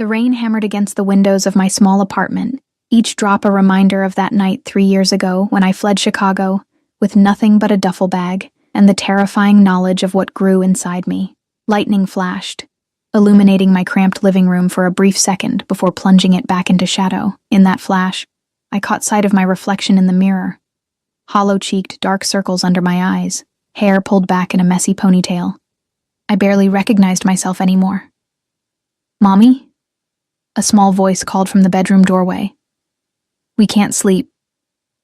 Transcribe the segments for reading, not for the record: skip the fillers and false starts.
The rain hammered against the windows of my small apartment, each drop a reminder of that night 3 years ago when I fled Chicago with nothing but a duffel bag and the terrifying knowledge of what grew inside me. Lightning flashed, illuminating my cramped living room for a brief second before plunging it back into shadow. In that flash, I caught sight of my reflection in the mirror. Hollow-cheeked, dark circles under my eyes, hair pulled back in a messy ponytail. I barely recognized myself anymore. "Mommy?" A small voice called from the bedroom doorway. "We can't sleep."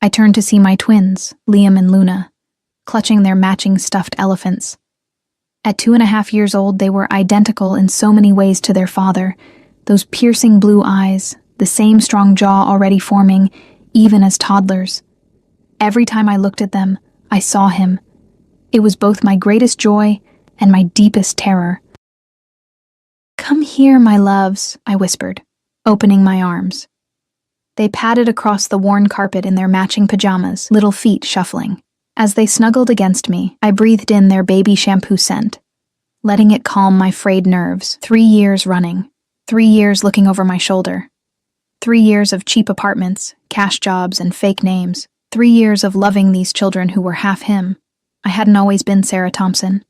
I turned to see my twins, Liam and Luna, clutching their matching stuffed elephants. At 2.5 years old, they were identical in so many ways to their father, those piercing blue eyes, the same strong jaw already forming, even as toddlers. Every time I looked at them, I saw him. It was both my greatest joy and my deepest terror. "Come here, my loves," I whispered, opening my arms. They padded across the worn carpet in their matching pajamas, little feet shuffling. As they snuggled against me, I breathed in their baby shampoo scent, letting it calm my frayed nerves. 3 years running, 3 years looking over my shoulder, 3 years of cheap apartments, cash jobs, and fake names, 3 years of loving these children who were half him. I hadn't always been Sarah Thompson.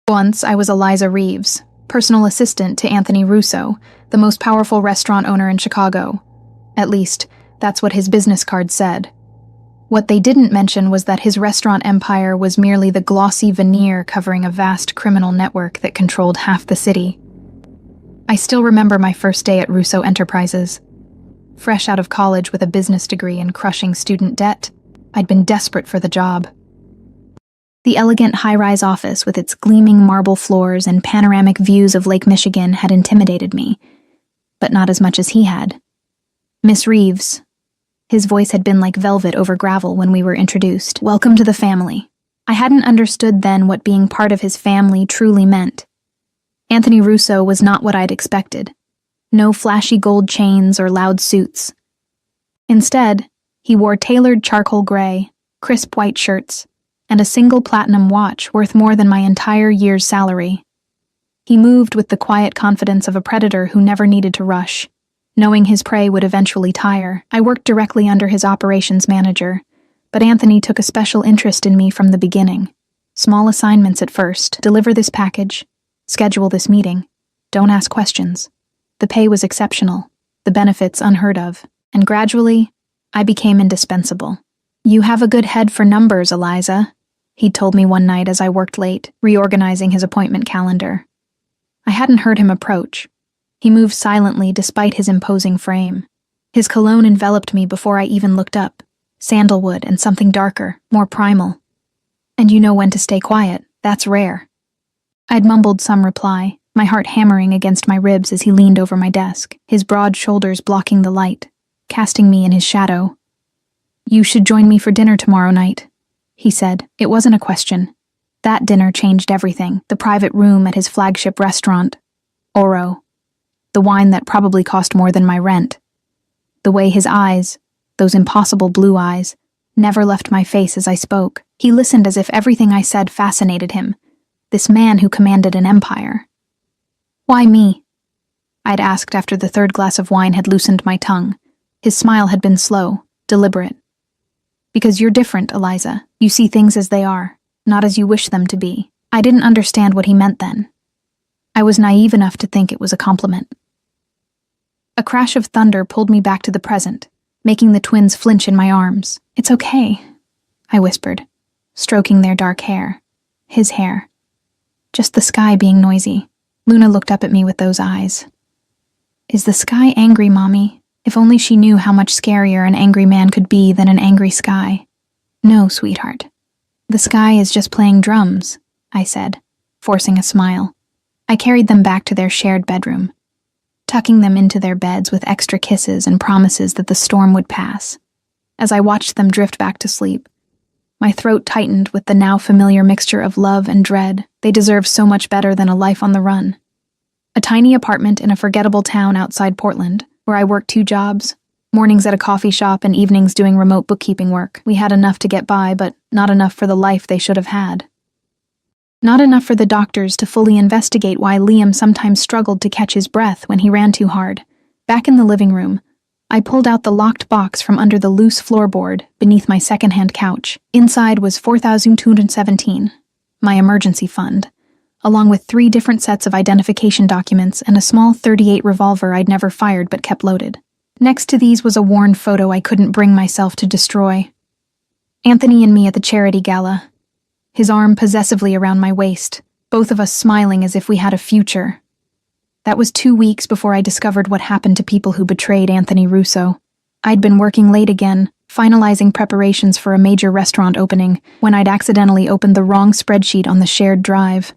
Once I was Eliza Reeves, personal assistant to Anthony Russo, the most powerful restaurant owner in Chicago. At least, that's what his business card said. What they didn't mention was that his restaurant empire was merely the glossy veneer covering a vast criminal network that controlled half the city. I still remember my first day at Russo Enterprises. Fresh out of college with a business degree and crushing student debt, I'd been desperate for the job. The elegant high-rise office with its gleaming marble floors and panoramic views of Lake Michigan had intimidated me, but not as much as he had. "Miss Reeves." His voice had been like velvet over gravel when we were introduced. "Welcome to the family." I hadn't understood then what being part of his family truly meant. Anthony Russo was not what I'd expected. No flashy gold chains or loud suits. Instead, he wore tailored charcoal gray, crisp white shirts, and a single platinum watch worth more than my entire year's salary. He moved with the quiet confidence of a predator who never needed to rush, knowing his prey would eventually tire. I worked directly under his operations manager, but Anthony took a special interest in me from the beginning. Small assignments at first: deliver this package, schedule this meeting, don't ask questions. The pay was exceptional, the benefits unheard of, and gradually, I became indispensable. "You have a good head for numbers, Eliza," he'd told me one night as I worked late, reorganizing his appointment calendar. I hadn't heard him approach. He moved silently despite his imposing frame. His cologne enveloped me before I even looked up, sandalwood and something darker, more primal. "And you know when to stay quiet, that's rare." I'd mumbled some reply, my heart hammering against my ribs as he leaned over my desk, his broad shoulders blocking the light, casting me in his shadow. "You should join me for dinner tomorrow night," he said. It wasn't a question. That dinner changed everything. The private room at his flagship restaurant, Oro. The wine that probably cost more than my rent. The way his eyes, those impossible blue eyes, never left my face as I spoke. He listened as if everything I said fascinated him. This man who commanded an empire. "Why me?" I'd asked after the third glass of wine had loosened my tongue. His smile had been slow, deliberate. "Because you're different, Eliza. You see things as they are, not as you wish them to be." I didn't understand what he meant then. I was naive enough to think it was a compliment. A crash of thunder pulled me back to the present, making the twins flinch in my arms. "It's okay," I whispered, stroking their dark hair. His hair. Just the sky being noisy. Luna looked up at me with those eyes. "Is the sky angry, Mommy? If only she knew how much scarier an angry man could be than an angry sky." "No, sweetheart. The sky is just playing drums," I said, forcing a smile. I carried them back to their shared bedroom, tucking them into their beds with extra kisses and promises that the storm would pass. As I watched them drift back to sleep, my throat tightened with the now familiar mixture of love and dread. They deserved so much better than a life on the run. A tiny apartment in a forgettable town outside Portland, where I worked 2 jobs, mornings at a coffee shop and evenings doing remote bookkeeping work. We had enough to get by, but not enough for the life they should have had. Not enough for the doctors to fully investigate why Liam sometimes struggled to catch his breath when he ran too hard. Back in the living room, I pulled out the locked box from under the loose floorboard beneath my second-hand couch. Inside was 4,217, my emergency fund, along with 3 different sets of identification documents and a small .38 revolver I'd never fired but kept loaded. Next to these was a worn photo I couldn't bring myself to destroy. Anthony and me at the charity gala, his arm possessively around my waist, both of us smiling as if we had a future. That was 2 weeks before I discovered what happened to people who betrayed Anthony Russo. I'd been working late again, finalizing preparations for a major restaurant opening, when I'd accidentally opened the wrong spreadsheet on the shared drive.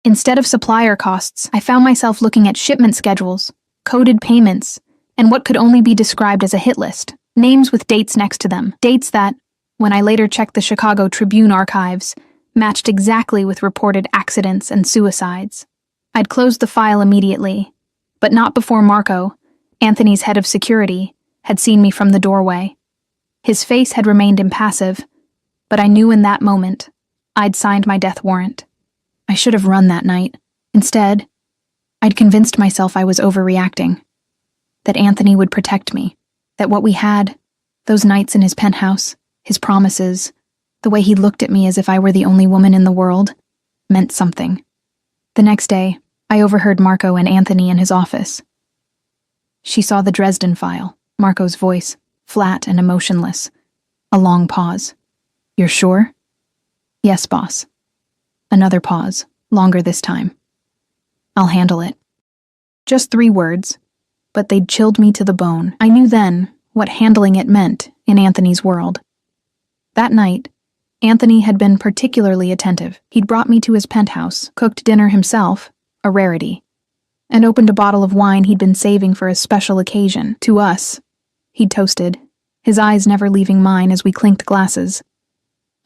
Instead of supplier costs, I found myself looking at shipment schedules, coded payments, and what could only be described as a hit list. Names with dates next to them. Dates that, when I later checked the Chicago Tribune archives, matched exactly with reported accidents and suicides. I'd closed the file immediately, but not before Marco, Anthony's head of security, had seen me from the doorway. His face had remained impassive, but I knew in that moment I'd signed my death warrant. I should have run that night. Instead, I'd convinced myself I was overreacting, that Anthony would protect me, that what we had, those nights in his penthouse, his promises, the way he looked at me as if I were the only woman in the world, meant something. The next day, I overheard Marco and Anthony in his office. She saw the Dresden file, Marco's voice, flat and emotionless. A long pause. "You're sure?" "Yes, boss." Another pause, longer this time. "I'll handle it." Just 3 words, but they'd chilled me to the bone. I knew then what handling it meant in Anthony's world. That night, Anthony had been particularly attentive. He'd brought me to his penthouse, cooked dinner himself, a rarity, and opened a bottle of wine he'd been saving for a special occasion. To us, he'd toasted, his eyes never leaving mine as we clinked glasses.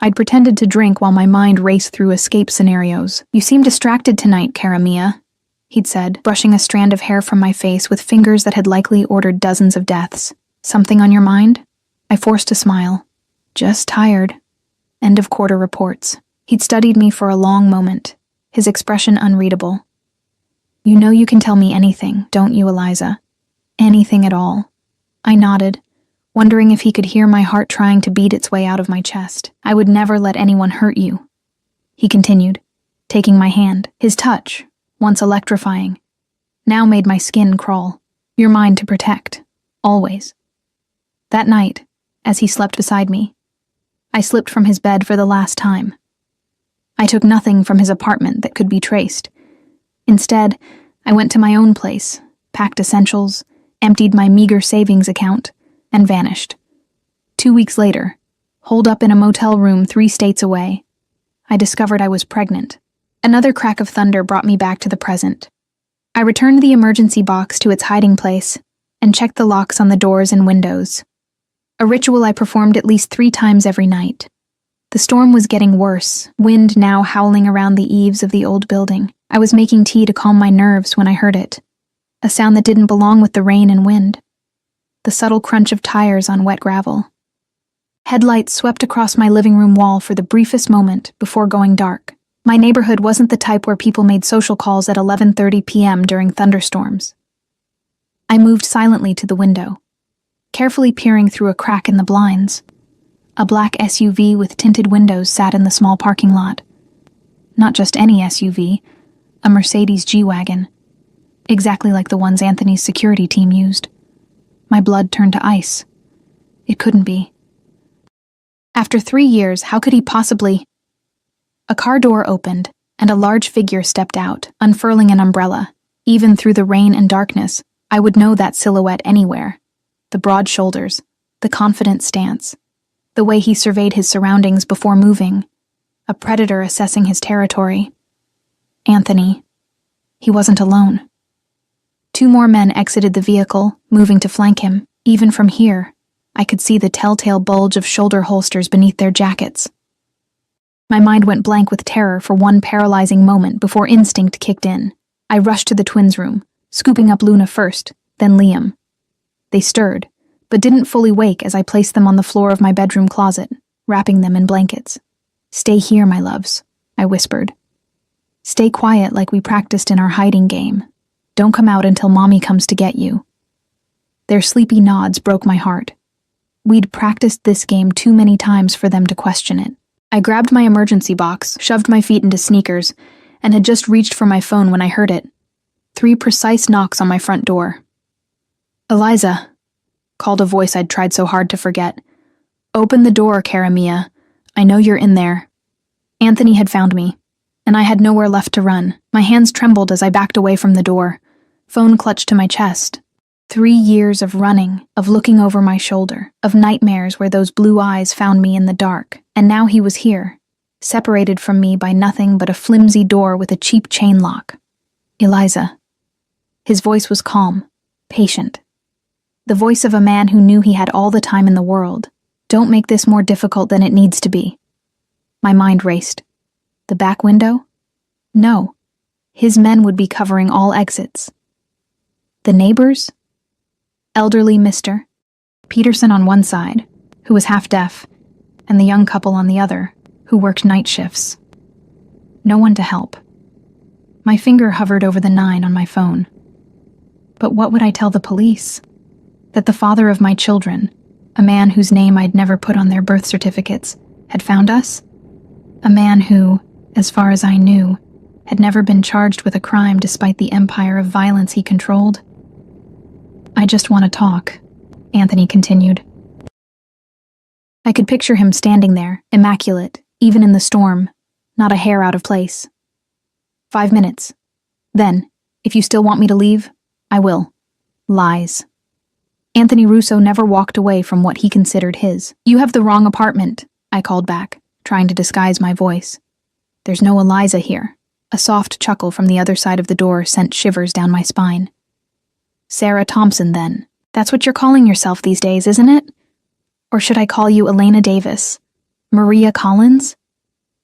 I'd pretended to drink while my mind raced through escape scenarios. "You seem distracted tonight, cara mia," he'd said, brushing a strand of hair from my face with fingers that had likely ordered dozens of deaths. "Something on your mind?" I forced a smile. "Just tired." End of quarter reports. He'd studied me for a long moment, his expression unreadable. "You know you can tell me anything, don't you, Eliza? Anything at all." I nodded, wondering if he could hear my heart trying to beat its way out of my chest. "I would never let anyone hurt you," he continued, taking my hand. His touch, once electrifying, now made my skin crawl. "You're mine to protect. Always." That night, as he slept beside me, I slipped from his bed for the last time. I took nothing from his apartment that could be traced. Instead, I went to my own place, packed essentials, emptied my meager savings account, and vanished. 2 weeks later, holed up in a motel room 3 states away, I discovered I was pregnant. Another crack of thunder brought me back to the present. I returned the emergency box to its hiding place and checked the locks on the doors and windows. A ritual I performed at least 3 times every night. The storm was getting worse, wind now howling around the eaves of the old building. I was making tea to calm my nerves when I heard it, a sound that didn't belong with the rain and wind. The subtle crunch of tires on wet gravel. Headlights swept across my living room wall for the briefest moment before going dark. My neighborhood wasn't the type where people made social calls at 11:30 p.m. during thunderstorms. I moved silently to the window, carefully peering through a crack in the blinds. A black SUV with tinted windows sat in the small parking lot. Not just any SUV, a Mercedes G-Wagon, exactly like the ones Anthony's security team used. My blood turned to ice. It couldn't be. After 3 years, how could he possibly? A car door opened, and a large figure stepped out, unfurling an umbrella. Even through the rain and darkness, I would know that silhouette anywhere. The broad shoulders, the confident stance, the way he surveyed his surroundings before moving, a predator assessing his territory. Anthony. He wasn't alone. 2 more men exited the vehicle, moving to flank him. Even from here, I could see the telltale bulge of shoulder holsters beneath their jackets. My mind went blank with terror for one paralyzing moment before instinct kicked in. I rushed to the twins' room, scooping up Luna first, then Liam. They stirred, but didn't fully wake as I placed them on the floor of my bedroom closet, wrapping them in blankets. "Stay here, my loves," I whispered. Stay quiet like we practiced in our hiding game. Don't come out until Mommy comes to get you. Their sleepy nods broke my heart. We'd practiced this game too many times for them to question it. I grabbed my emergency box, shoved my feet into sneakers, and had just reached for my phone when I heard it. 3 precise knocks on my front door. Eliza, called a voice I'd tried so hard to forget. Open the door, cara mia. I know you're in there. Anthony had found me, and I had nowhere left to run. My hands trembled as I backed away from the door, phone clutched to my chest. 3 years of running, of looking over my shoulder, of nightmares where those blue eyes found me in the dark, and now he was here, separated from me by nothing but a flimsy door with a cheap chain lock. Eliza. His voice was calm, patient. The voice of a man who knew he had all the time in the world. Don't make this more difficult than it needs to be. My mind raced. The back window? No. His men would be covering all exits. The neighbors? Elderly Mr. Peterson on one side, who was half-deaf, and the young couple on the other, who worked night shifts. No one to help. My finger hovered over the 9 on my phone. But what would I tell the police? That the father of my children, a man whose name I'd never put on their birth certificates, had found us? A man who, as far as I knew, had never been charged with a crime despite the empire of violence he controlled? I just want to talk, Anthony continued. I could picture him standing there, immaculate, even in the storm, not a hair out of place. 5 minutes. Then, if you still want me to leave, I will. Lies. Anthony Russo never walked away from what he considered his. You have the wrong apartment, I called back, trying to disguise my voice. There's no Eliza here. A soft chuckle from the other side of the door sent shivers down my spine. Sarah Thompson, then. That's what you're calling yourself these days, isn't it? Or should I call you Elena Davis? Maria Collins?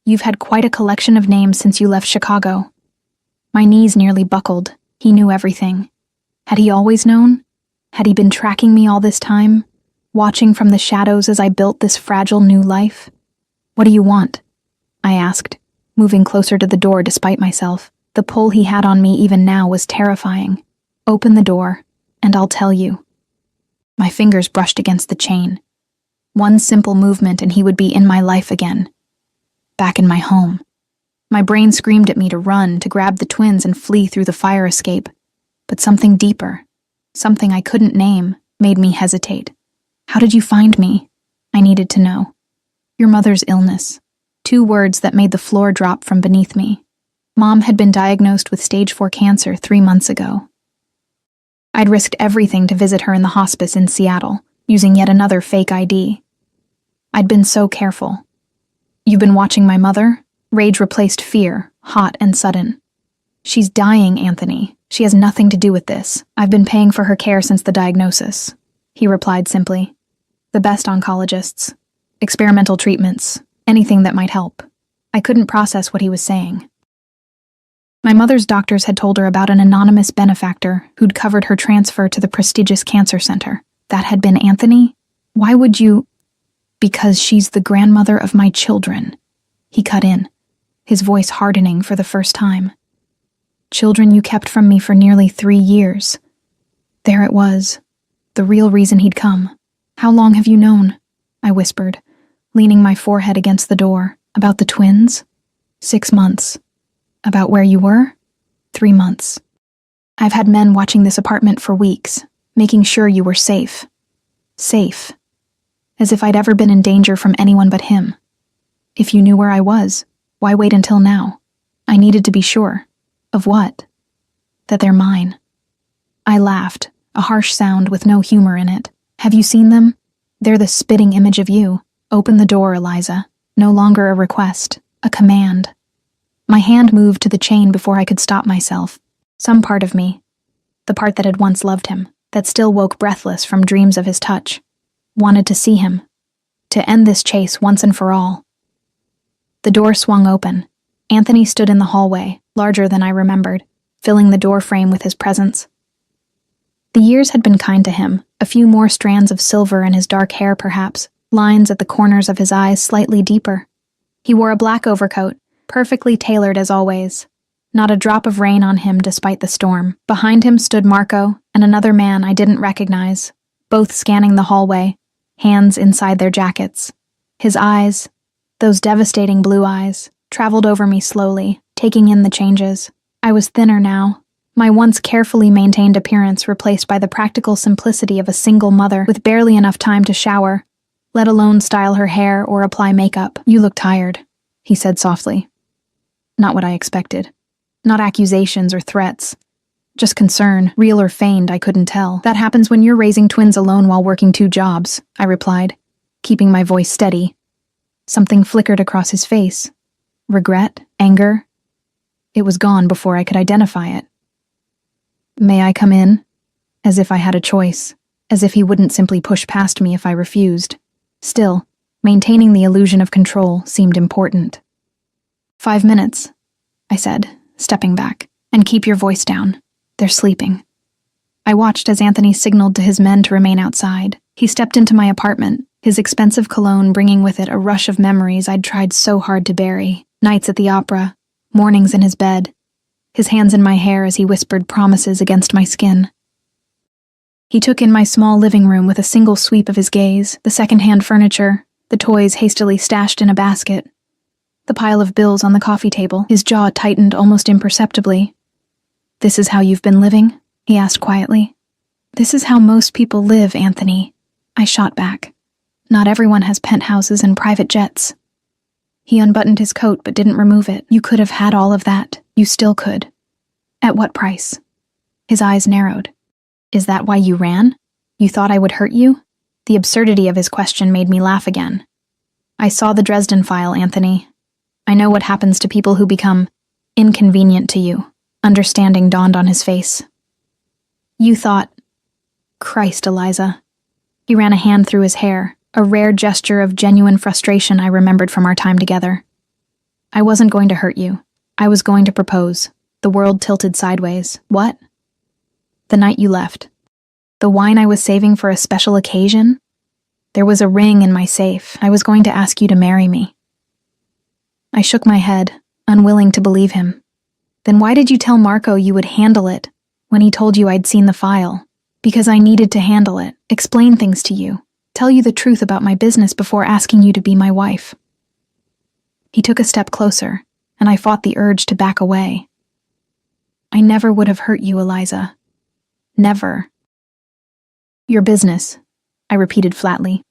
You've had quite a collection of names since you left Chicago. My knees nearly buckled. He knew everything. Had he always known? Had he been tracking me all this time? Watching from the shadows as I built this fragile new life? What do you want? I asked, moving closer to the door despite myself. The pull he had on me even now was terrifying. Open the door, and I'll tell you. My fingers brushed against the chain. One simple movement and he would be in my life again. Back in my home. My brain screamed at me to run, to grab the twins and flee through the fire escape. But something deeper, something I couldn't name, made me hesitate. How did you find me? I needed to know. Your mother's illness. 2 words that made the floor drop from beneath me. Mom had been diagnosed with stage 4 cancer 3 months ago. I'd risked everything to visit her in the hospice in Seattle, using yet another fake ID. I'd been so careful. You've been watching my mother? Rage replaced fear, hot and sudden. She's dying, Anthony. She has nothing to do with this. I've been paying for her care since the diagnosis, he replied simply. The best oncologists. Experimental treatments. Anything that might help. I couldn't process what he was saying. My mother's doctors had told her about an anonymous benefactor who'd covered her transfer to the prestigious cancer center. That had been Anthony? Why would you? Because she's the grandmother of my children. He cut in, his voice hardening for the first time. Children you kept from me for nearly 3 years. There it was, the real reason he'd come. How long have you known? I whispered, leaning my forehead against the door. About the twins? 6 months. About where you were? 3 months. I've had men watching this apartment for weeks, making sure you were safe. Safe. As if I'd ever been in danger from anyone but him. If you knew where I was, why wait until now? I needed to be sure. Of what? That they're mine. I laughed, a harsh sound with no humor in it. Have you seen them? They're the spitting image of you. Open the door, Eliza. No longer a request, a command. My hand moved to the chain before I could stop myself. Some part of me, the part that had once loved him, that still woke breathless from dreams of his touch, wanted to see him, to end this chase once and for all. The door swung open. Anthony stood in the hallway, larger than I remembered, filling the door frame with his presence. The years had been kind to him, a few more strands of silver in his dark hair perhaps, lines at the corners of his eyes slightly deeper. He wore a black overcoat, perfectly tailored as always. Not a drop of rain on him despite the storm. Behind him stood Marco and another man I didn't recognize, both scanning the hallway, hands inside their jackets. His eyes, those devastating blue eyes, traveled over me slowly, taking in the changes. I was thinner now, my once carefully maintained appearance replaced by the practical simplicity of a single mother with barely enough time to shower, let alone style her hair or apply makeup. "You look tired," he said softly. Not what I expected. Not accusations or threats. Just concern, real or feigned, I couldn't tell. "That happens when you're raising twins alone while working 2 jobs, I replied, keeping my voice steady. Something flickered across his face. Regret? Anger? It was gone before I could identify it. "May I come in?" As if I had a choice, as if he wouldn't simply push past me if I refused. Still, maintaining the illusion of control seemed important. "5 minutes, I said, stepping back. "And keep your voice down. They're sleeping." I watched as Anthony signaled to his men to remain outside. He stepped into my apartment, his expensive cologne bringing with it a rush of memories I'd tried so hard to bury. Nights at the opera, mornings in his bed, his hands in my hair as he whispered promises against my skin. He took in my small living room with a single sweep of his gaze, the second-hand furniture, the toys hastily stashed in a basket, the pile of bills on the coffee table. His jaw tightened almost imperceptibly. "This is how you've been living?" he asked quietly. "This is how most people live, Anthony," I shot back. "Not everyone has penthouses and private jets." He unbuttoned his coat but didn't remove it. "You could have had all of that. You still could." "At what price?" His eyes narrowed. "Is that why you ran? You thought I would hurt you?" The absurdity of his question made me laugh again. "I saw the Dresden file, Anthony. I know what happens to people who become inconvenient to you." Understanding dawned on his face. "You thought..." Christ, Eliza. He ran a hand through his hair, a rare gesture of genuine frustration I remembered from our time together. "I wasn't going to hurt you. I was going to propose." The world tilted sideways. "What?" "The night you left. The wine I was saving for a special occasion? There was a ring in my safe. I was going to ask you to marry me." I shook my head, unwilling to believe him. "Then why did you tell Marco you would handle it when he told you I'd seen the file?" "Because I needed to handle it, explain things to you, tell you the truth about my business before asking you to be my wife." He took a step closer, and I fought the urge to back away. "I never would have hurt you, Eliza. Never." "Your business," I repeated flatly.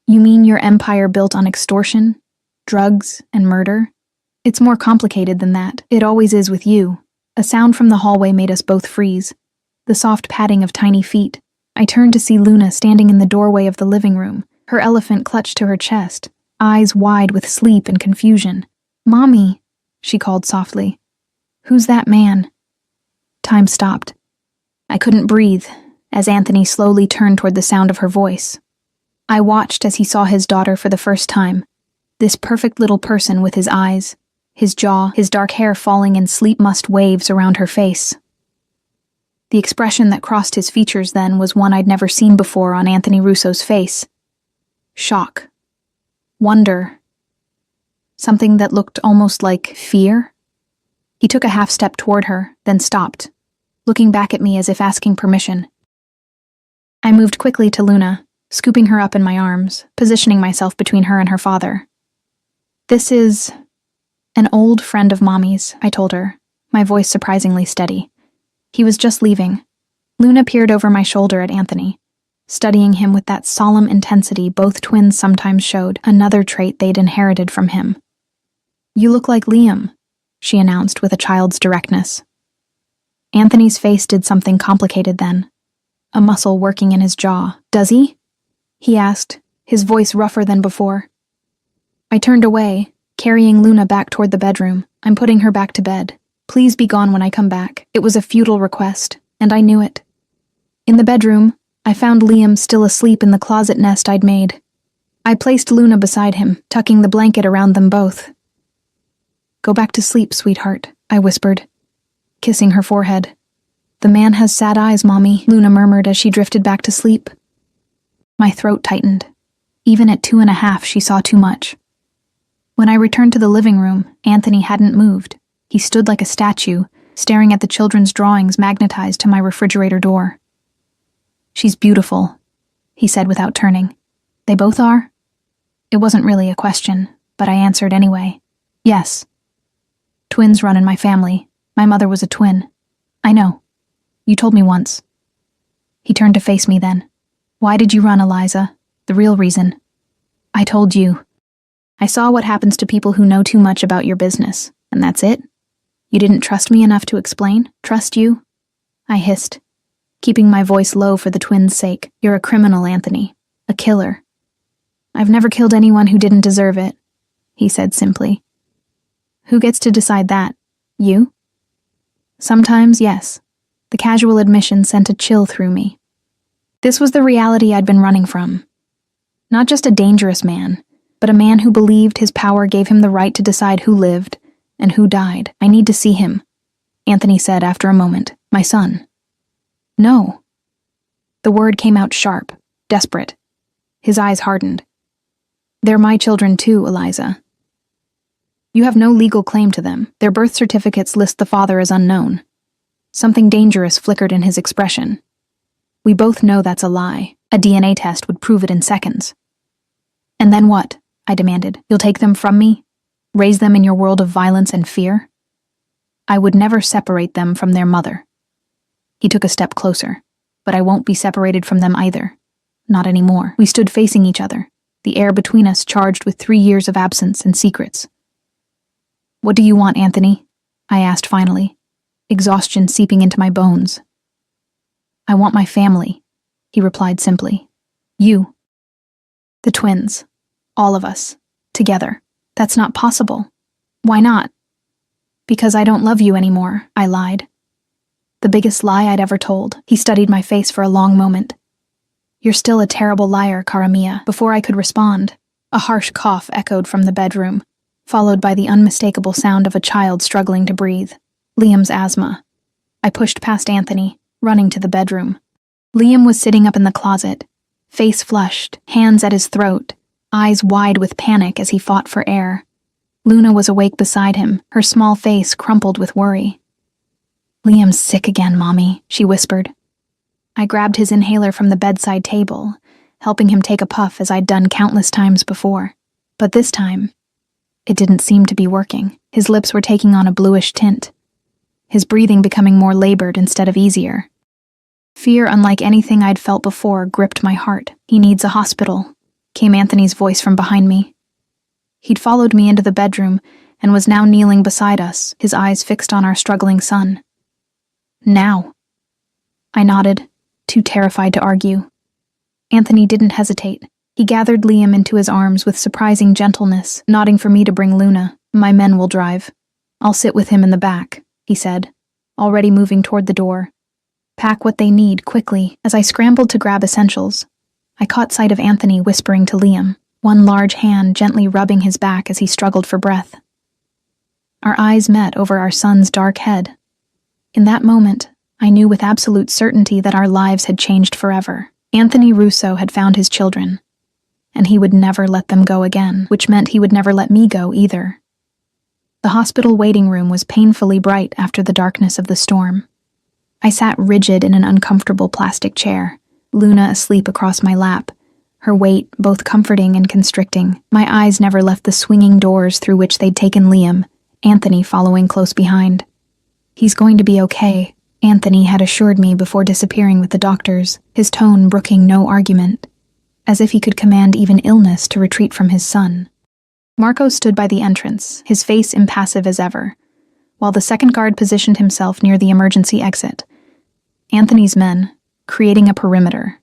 "You mean your empire built on extortion, drugs, and murder? It's more complicated than that. It always is with you." A sound from the hallway made us both freeze. The soft padding of tiny feet. I turned to see Luna standing in the doorway of the living room, her elephant clutched to her chest, eyes wide with sleep and confusion. "Mommy," she called softly. "Who's that man?" Time stopped. I couldn't breathe as Anthony slowly turned toward the sound of her voice. I watched as he saw his daughter for the first time, this perfect little person with his eyes, his jaw, his dark hair falling in sleep-mussed waves around her face. The expression that crossed his features then was one I'd never seen before on Anthony Russo's face. Shock. Wonder. Something that looked almost like fear. He took a half step toward her, then stopped, looking back at me as if asking permission. I moved quickly to Luna, scooping her up in my arms, positioning myself between her and her father. "This is an old friend of Mommy's," I told her, my voice surprisingly steady. "He was just leaving." Luna peered over my shoulder at Anthony, studying him with that solemn intensity both twins sometimes showed, another trait they'd inherited from him. "You look like Liam," she announced with a child's directness. Anthony's face did something complicated then, a muscle working in his jaw. "Does he?" he asked, his voice rougher than before. I turned away, carrying Luna back toward the bedroom. "I'm putting her back to bed. Please be gone when I come back." It was a futile request, and I knew it. In the bedroom, I found Liam still asleep in the closet nest I'd made. I placed Luna beside him, tucking the blanket around them both. "Go back to sleep, sweetheart," I whispered, kissing her forehead. "The man has sad eyes, Mommy," Luna murmured as she drifted back to sleep. My throat tightened. Even at 2.5, she saw too much. When I returned to the living room, Anthony hadn't moved. He stood like a statue, staring at the children's drawings magnetized to my refrigerator door. "She's beautiful," he said without turning. "They both are?" It wasn't really a question, but I answered anyway. "Yes. Twins run in my family. My mother was a twin." "I know. You told me once." He turned to face me then. "Why did you run, Eliza? The real reason." "I told you. I saw what happens to people who know too much about your business, and that's it? You didn't trust me enough to explain? Trust you?" I hissed, keeping my voice low for the twins' sake. "You're a criminal, Anthony. A killer." "I've never killed anyone who didn't deserve it," he said simply. "Who gets to decide that? You?" "Sometimes, yes." The casual admission sent a chill through me. This was the reality I'd been running from. Not just a dangerous man, but a man who believed his power gave him the right to decide who lived and who died. "I need to see him," Anthony said after a moment. "My son." "No." The word came out sharp, desperate. His eyes hardened. "They're my children too, Eliza. You have no legal claim to them. Their birth certificates list the father as unknown." Something dangerous flickered in his expression. "We both know that's a lie. A DNA test would prove it in seconds." "And then what?" I demanded. "You'll take them from me? Raise them in your world of violence and fear?" "I would never separate them from their mother." He took a step closer. "But I won't be separated from them either. Not anymore." We stood facing each other, the air between us charged with 3 years of absence and secrets. "What do you want, Anthony?" I asked finally, exhaustion seeping into my bones. "I want my family," he replied simply. "You. The twins. All of us. Together." "That's not possible." "Why not?" "Because I don't love you anymore," I lied. The biggest lie I'd ever told. He studied my face for a long moment. "You're still a terrible liar, Karamia." Before I could respond, a harsh cough echoed from the bedroom, followed by the unmistakable sound of a child struggling to breathe. Liam's asthma. I pushed past Anthony, running to the bedroom. Liam was sitting up in the closet, face flushed, hands at his throat, eyes wide with panic as he fought for air. Luna was awake beside him, her small face crumpled with worry. "Liam's sick again, Mommy," she whispered. I grabbed his inhaler from the bedside table, helping him take a puff as I'd done countless times before. But this time, it didn't seem to be working. His lips were taking on a bluish tint, his breathing becoming more labored instead of easier. Fear, unlike anything I'd felt before, gripped my heart. "He needs a hospital," came Anthony's voice from behind me. He'd followed me into the bedroom and was now kneeling beside us, his eyes fixed on our struggling son. "Now." I nodded, too terrified to argue. Anthony didn't hesitate. He gathered Liam into his arms with surprising gentleness, nodding for me to bring Luna. "My men will drive. I'll sit with him in the back," he said, already moving toward the door. "Pack what they need, quickly." As I scrambled to grab essentials, I caught sight of Anthony whispering to Liam, one large hand gently rubbing his back as he struggled for breath. Our eyes met over our son's dark head. In that moment, I knew with absolute certainty that our lives had changed forever. Anthony Russo had found his children, and he would never let them go again, which meant he would never let me go either. The hospital waiting room was painfully bright after the darkness of the storm. I sat rigid in an uncomfortable plastic chair, Luna asleep across my lap, her weight both comforting and constricting. My eyes never left the swinging doors through which they'd taken Liam, Anthony following close behind. "He's going to be okay," Anthony had assured me before disappearing with the doctors, his tone brooking no argument, as if he could command even illness to retreat from his son. Marco stood by the entrance, his face impassive as ever, while the second guard positioned himself near the emergency exit. Anthony's men, creating a perimeter,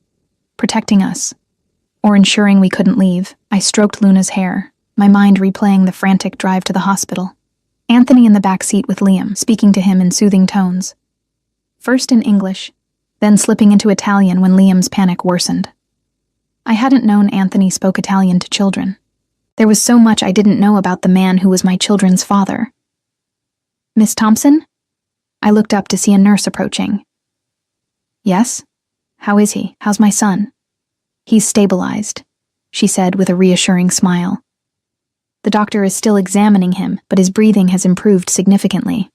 protecting us, or ensuring we couldn't leave. I stroked Luna's hair, my mind replaying the frantic drive to the hospital. Anthony in the back seat with Liam, speaking to him in soothing tones. First in English, then slipping into Italian when Liam's panic worsened. I hadn't known Anthony spoke Italian to children. There was so much I didn't know about the man who was my children's father. "Miss Thompson?" I looked up to see a nurse approaching. "Yes? How is he? How's my son?" "He's stabilized," she said with a reassuring smile. The doctor is still examining him, but his breathing has improved significantly.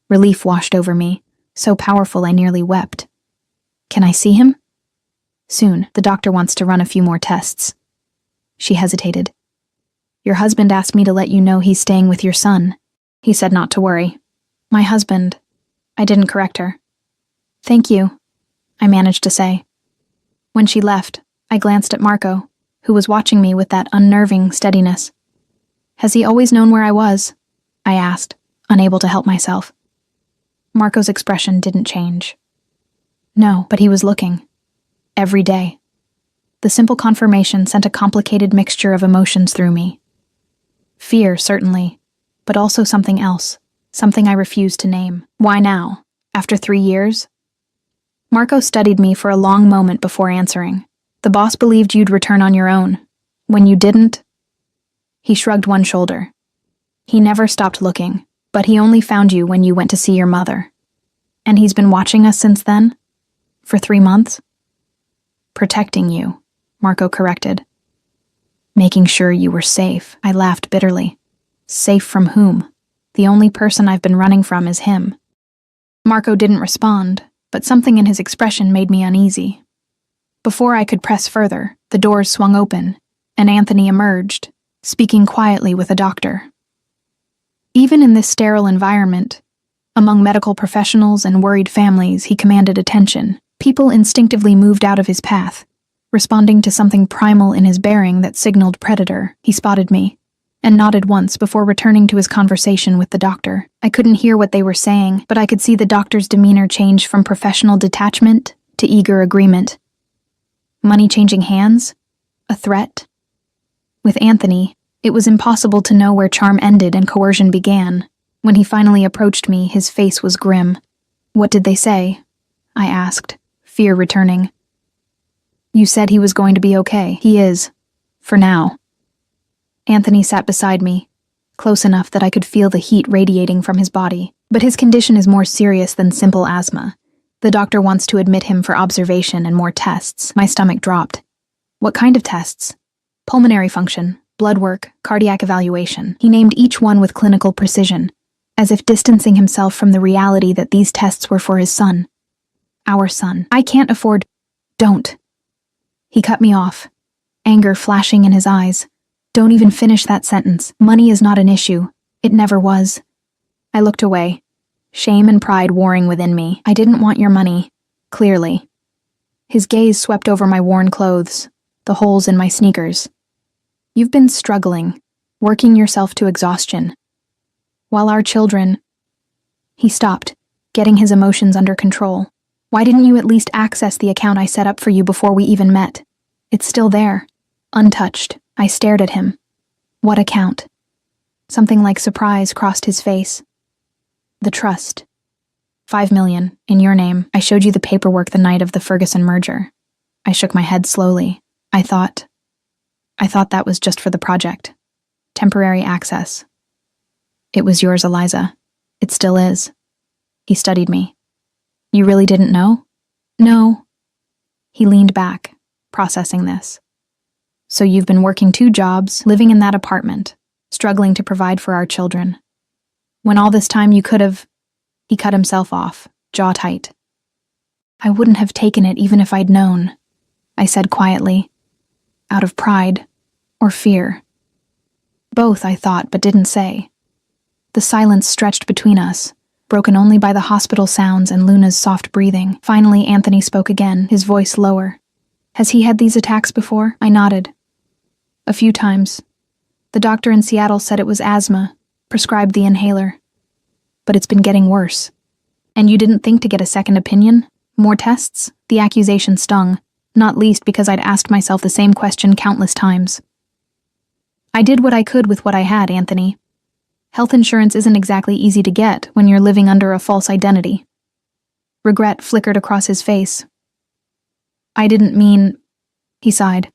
Relief washed over me, so powerful I nearly wept. Can I see him? Soon, the doctor wants to run a few more tests. She hesitated. Your husband asked me to let you know he's staying with your son. He said not to worry. My husband. I didn't correct her. Thank you, I managed to say. When she left, I glanced at Marco, who was watching me with that unnerving steadiness. Has he always known where I was? I asked, unable to help myself. Marco's expression didn't change. No, but he was looking. Every day. The simple confirmation sent a complicated mixture of emotions through me. Fear, certainly, but also something else, something I refused to name. Why now? After 3 years? Marco studied me for a long moment before answering. The boss believed you'd return on your own. When you didn't? He shrugged one shoulder. He never stopped looking, but he only found you when you went to see your mother. And he's been watching us since then? For 3 months? Protecting you, Marco corrected. Making sure you were safe, I laughed bitterly. Safe from whom? The only person I've been running from is him. Marco didn't respond, but something in his expression made me uneasy. Before I could press further, the doors swung open, and Anthony emerged, speaking quietly with a doctor. Even in this sterile environment, among medical professionals and worried families, he commanded attention. People instinctively moved out of his path, responding to something primal in his bearing that signaled predator. He spotted me, and nodded once before returning to his conversation with the doctor. I couldn't hear what they were saying, but I could see the doctor's demeanor change from professional detachment to eager agreement. Money changing hands? A threat? With Anthony, it was impossible to know where charm ended and coercion began. When he finally approached me, his face was grim. What did they say? I asked, fear returning. You said he was going to be okay. He is. For now. Anthony sat beside me, close enough that I could feel the heat radiating from his body. But his condition is more serious than simple asthma. The doctor wants to admit him for observation and more tests. My stomach dropped. What kind of tests? Pulmonary function, blood work, cardiac evaluation. He named each one with clinical precision, as if distancing himself from the reality that these tests were for his son. Our son. I can't afford... Don't. He cut me off, anger flashing in his eyes. Don't even finish that sentence. Money is not an issue. It never was. I looked away, shame and pride warring within me. I didn't want your money, clearly. His gaze swept over my worn clothes, the holes in my sneakers. You've been struggling, working yourself to exhaustion. While our children... He stopped, getting his emotions under control. Why didn't you at least access the account I set up for you before we even met? It's still there, untouched. I stared at him. What account? Something like surprise crossed his face. The trust. 5 million, in your name. I showed you the paperwork the night of the Ferguson merger. I shook my head slowly. I thought that was just for the project. Temporary access. It was yours, Eliza. It still is. He studied me. You really didn't know? No. He leaned back, processing this. So you've been working 2 jobs, living in that apartment, struggling to provide for our children. When all this time you could have... He cut himself off, jaw tight. I wouldn't have taken it even if I'd known, I said quietly, out of pride or fear. Both, I thought, but didn't say. The silence stretched between us, broken only by the hospital sounds and Luna's soft breathing. Finally, Anthony spoke again, his voice lower. Has he had these attacks before? I nodded. A few times. The doctor in Seattle said it was asthma, prescribed the inhaler. But it's been getting worse. And you didn't think to get a second opinion? More tests? The accusation stung, not least because I'd asked myself the same question countless times. I did what I could with what I had, Anthony. Health insurance isn't exactly easy to get when you're living under a false identity. Regret flickered across his face. I didn't mean... He sighed.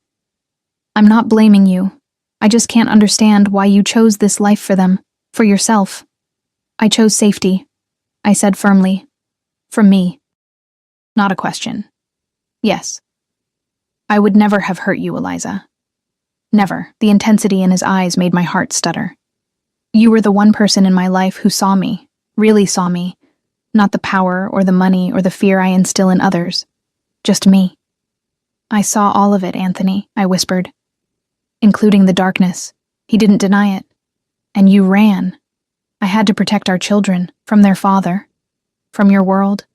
I'm not blaming you. I just can't understand why you chose this life for them, for yourself. I chose safety, I said firmly. From me. Not a question. Yes. I would never have hurt you, Eliza. Never. The intensity in his eyes made my heart stutter. You were the one person in my life who saw me, really saw me. Not the power or the money or the fear I instill in others. Just me. I saw all of it, Anthony, I whispered. Including the darkness. He didn't deny it. And you ran. I had to protect our children, from their father. From your world.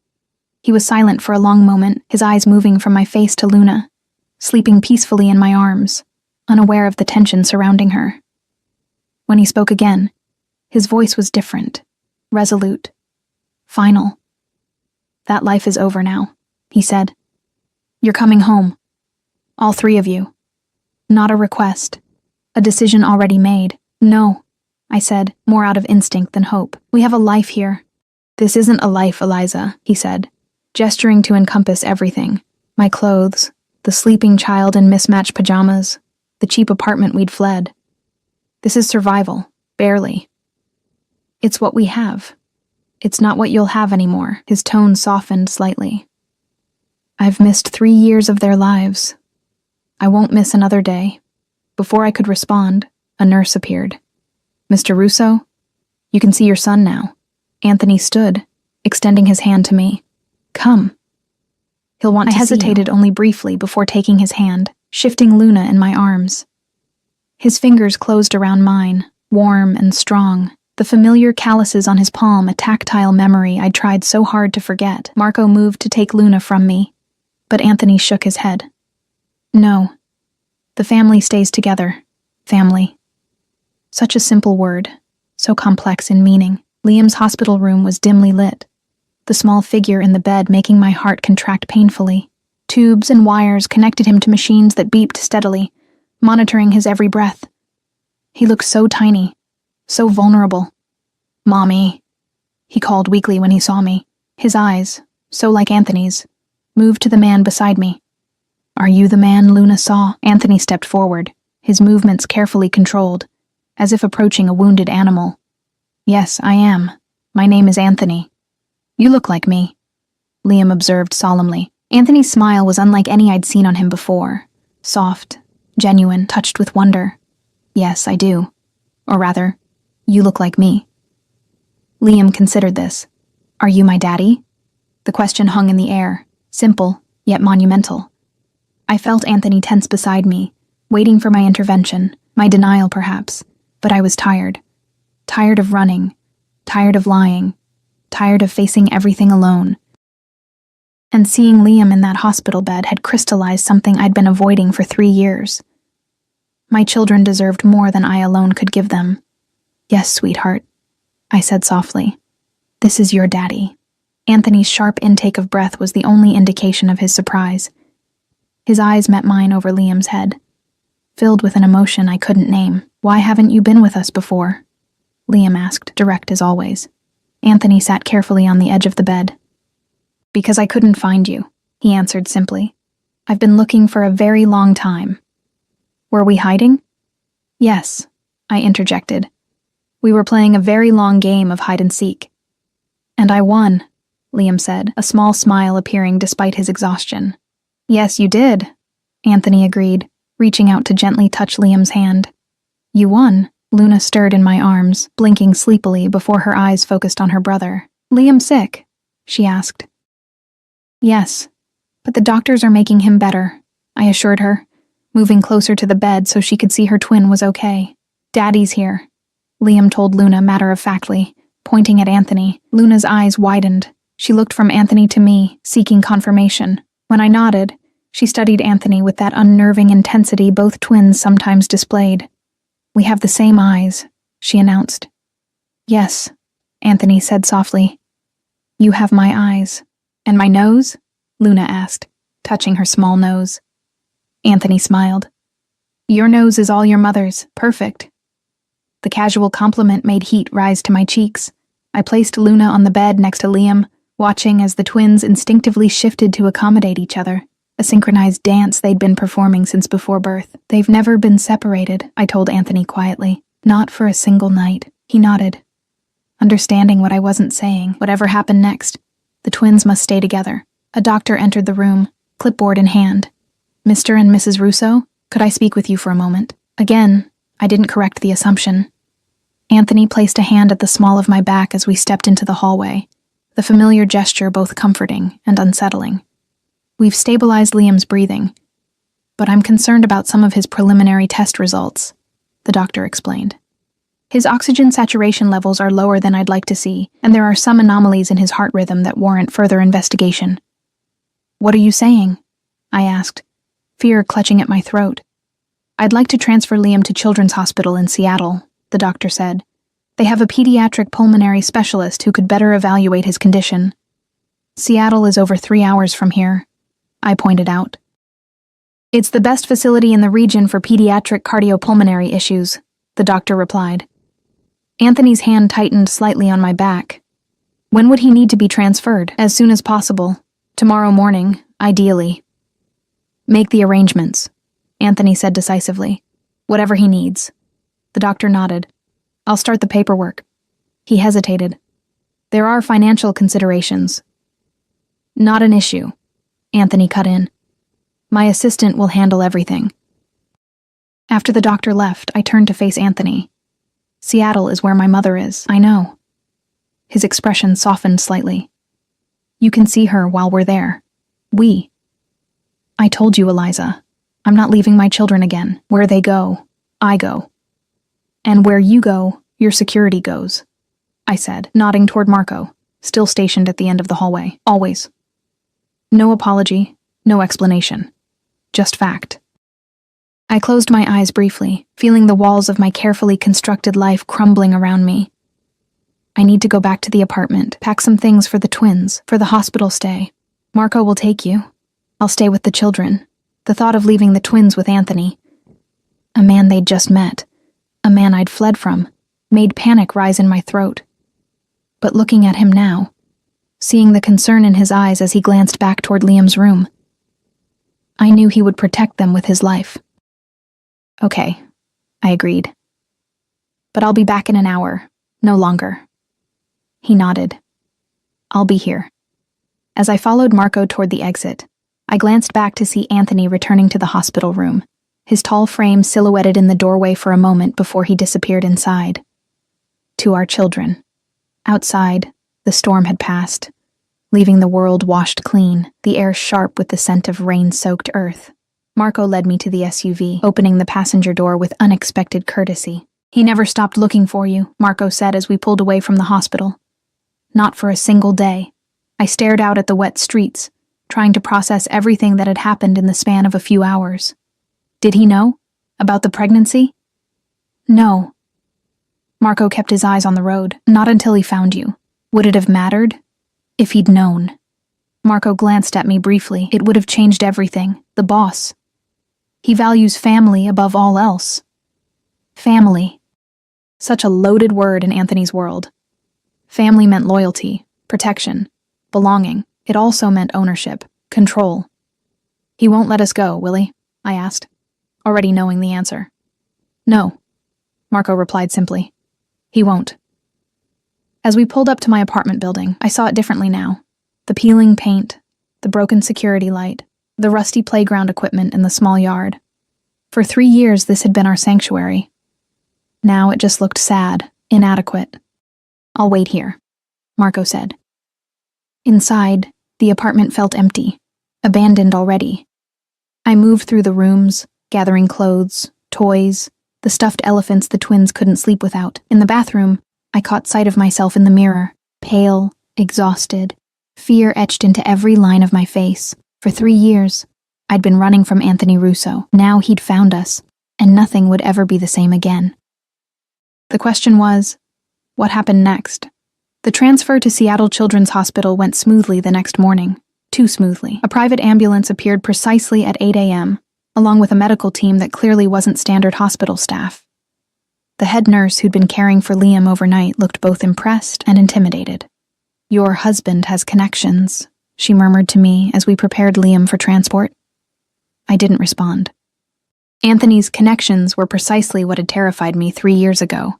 He was silent for a long moment, his eyes moving from my face to Luna, sleeping peacefully in my arms, unaware of the tension surrounding her. When he spoke again, his voice was different, resolute, final. That life is over now, he said. You're coming home. All three of you. Not a request. A decision already made. No, I said, more out of instinct than hope. We have a life here. This isn't a life, Eliza, he said, gesturing to encompass everything. My clothes, the sleeping child in mismatched pajamas, the cheap apartment we'd fled. This is survival, barely. It's what we have. It's not what you'll have anymore. His tone softened slightly. I've missed 3 years of their lives. I won't miss another day. Before I could respond, a nurse appeared. Mr. Russo, you can see your son now. Anthony stood, extending his hand to me. Come. He'll want to see you. I hesitated only briefly before taking his hand, shifting Luna in my arms. His fingers closed around mine, warm and strong. The familiar calluses on his palm, a tactile memory I'd tried so hard to forget. Marco moved to take Luna from me, but Anthony shook his head. No. The family stays together. Family. Such a simple word, so complex in meaning. Liam's hospital room was dimly lit, the small figure in the bed making my heart contract painfully. Tubes and wires connected him to machines that beeped steadily, monitoring his every breath. He looked so tiny, so vulnerable. Mommy, he called weakly when he saw me. His eyes, so like Anthony's, moved to the man beside me. Are you the man Luna saw? Anthony stepped forward, his movements carefully controlled, as if approaching a wounded animal. Yes, I am. My name is Anthony. You look like me, Liam observed solemnly. Anthony's smile was unlike any I'd seen on him before. Soft, genuine, touched with wonder. Yes, I do. Or rather, you look like me. Liam considered this. Are you my daddy? The question hung in the air, simple, yet monumental. I felt Anthony tense beside me, waiting for my intervention, my denial perhaps, but I was tired. Tired of running, tired of lying, tired of facing everything alone. And seeing Liam in that hospital bed had crystallized something I'd been avoiding for 3 years. My children deserved more than I alone could give them. Yes, sweetheart, I said softly. This is your daddy. Anthony's sharp intake of breath was the only indication of his surprise. His eyes met mine over Liam's head, filled with an emotion I couldn't name. Why haven't you been with us before? Liam asked, direct as always. Anthony sat carefully on the edge of the bed. Because I couldn't find you, he answered simply. I've been looking for a very long time. Were we hiding? Yes, I interjected. We were playing a very long game of hide and seek. And I won, Liam said, a small smile appearing despite his exhaustion. Yes, you did, Anthony agreed, reaching out to gently touch Liam's hand. You won. Luna stirred in my arms, blinking sleepily before her eyes focused on her brother. Liam sick? She asked. Yes, but the doctors are making him better, I assured her, moving closer to the bed so she could see her twin was okay. Daddy's here, Liam told Luna matter-of-factly, pointing at Anthony. Luna's eyes widened. She looked from Anthony to me, seeking confirmation. When I nodded, she studied Anthony with that unnerving intensity both twins sometimes displayed. We have the same eyes, she announced. Yes, Anthony said softly. You have my eyes. And my nose? Luna asked, touching her small nose. Anthony smiled. Your nose is all your mother's, perfect. The casual compliment made heat rise to my cheeks. I placed Luna on the bed next to Liam, watching as the twins instinctively shifted to accommodate each other, a synchronized dance they'd been performing since before birth. They've never been separated, I told Anthony quietly. Not for a single night. He nodded, understanding what I wasn't saying. Whatever happened next, the twins must stay together. A doctor entered the room, clipboard in hand. Mr. and Mrs. Russo, could I speak with you for a moment? Again, I didn't correct the assumption. Anthony placed a hand at the small of my back as we stepped into the hallway, the familiar gesture both comforting and unsettling. We've stabilized Liam's breathing, but I'm concerned about some of his preliminary test results, the doctor explained. His oxygen saturation levels are lower than I'd like to see, and there are some anomalies in his heart rhythm that warrant further investigation. What are you saying? I asked, fear clutching at my throat. I'd like to transfer Liam to Children's Hospital in Seattle, the doctor said. They have a pediatric pulmonary specialist who could better evaluate his condition. Seattle is over 3 hours from here, I pointed out. It's the best facility in the region for pediatric cardiopulmonary issues, the doctor replied. Anthony's hand tightened slightly on my back. When would he need to be transferred? As soon as possible. Tomorrow morning, ideally. Make the arrangements, Anthony said decisively. Whatever he needs. The doctor nodded. I'll start the paperwork. He hesitated. There are financial considerations. Not an issue, Anthony cut in. My assistant will handle everything. After the doctor left, I turned to face Anthony. Seattle is where my mother is, I know. His expression softened slightly. You can see her while we're there. We. I told you, Eliza. I'm not leaving my children again. Where they go, I go. And where you go, your security goes, I said, nodding toward Marco, still stationed at the end of the hallway. Always. No apology, no explanation. Just fact. I closed my eyes briefly, feeling the walls of my carefully constructed life crumbling around me. I need to go back to the apartment, pack some things for the twins, for the hospital stay. Marco will take you. I'll stay with the children. The thought of leaving the twins with Anthony, a man they'd just met, a man I'd fled from, made panic rise in my throat. But looking at him now, seeing the concern in his eyes as he glanced back toward Liam's room, I knew he would protect them with his life. Okay, I agreed. But I'll be back in an hour, no longer. He nodded. I'll be here. As I followed Marco toward the exit, I glanced back to see Anthony returning to the hospital room, his tall frame silhouetted in the doorway for a moment before he disappeared inside. To our children. Outside, the storm had passed, leaving the world washed clean, the air sharp with the scent of rain-soaked earth. Marco led me to the SUV, opening the passenger door with unexpected courtesy. He never stopped looking for you, Marco said as we pulled away from the hospital. Not for a single day. I stared out at the wet streets, trying to process everything that had happened in the span of a few hours. Did he know? About the pregnancy? No. Marco kept his eyes on the road, not until he found you. Would it have mattered? If he'd known. Marco glanced at me briefly. It would have changed everything. The boss. He values family above all else. Family. Such a loaded word in Anthony's world. Family meant loyalty, protection, belonging. It also meant ownership, control. He won't let us go, will he? I asked, already knowing the answer. No, Marco replied simply. He won't. As we pulled up to my apartment building, I saw it differently now. The peeling paint, the broken security light, the rusty playground equipment in the small yard. For 3 years, this had been our sanctuary. Now it just looked sad, inadequate. I'll wait here, Marco said. Inside, the apartment felt empty, abandoned already. I moved through the rooms, gathering clothes, toys, the stuffed elephants the twins couldn't sleep without. In the bathroom, I caught sight of myself in the mirror, pale, exhausted, fear etched into every line of my face. For 3 years, I'd been running from Anthony Russo. Now he'd found us, and nothing would ever be the same again. The question was, what happened next? The transfer to Seattle Children's Hospital went smoothly the next morning. Too smoothly. A private ambulance appeared precisely at 8 a.m., along with a medical team that clearly wasn't standard hospital staff. The head nurse who'd been caring for Liam overnight looked both impressed and intimidated. Your husband has connections, she murmured to me as we prepared Liam for transport. I didn't respond. Anthony's connections were precisely what had terrified me 3 years ago.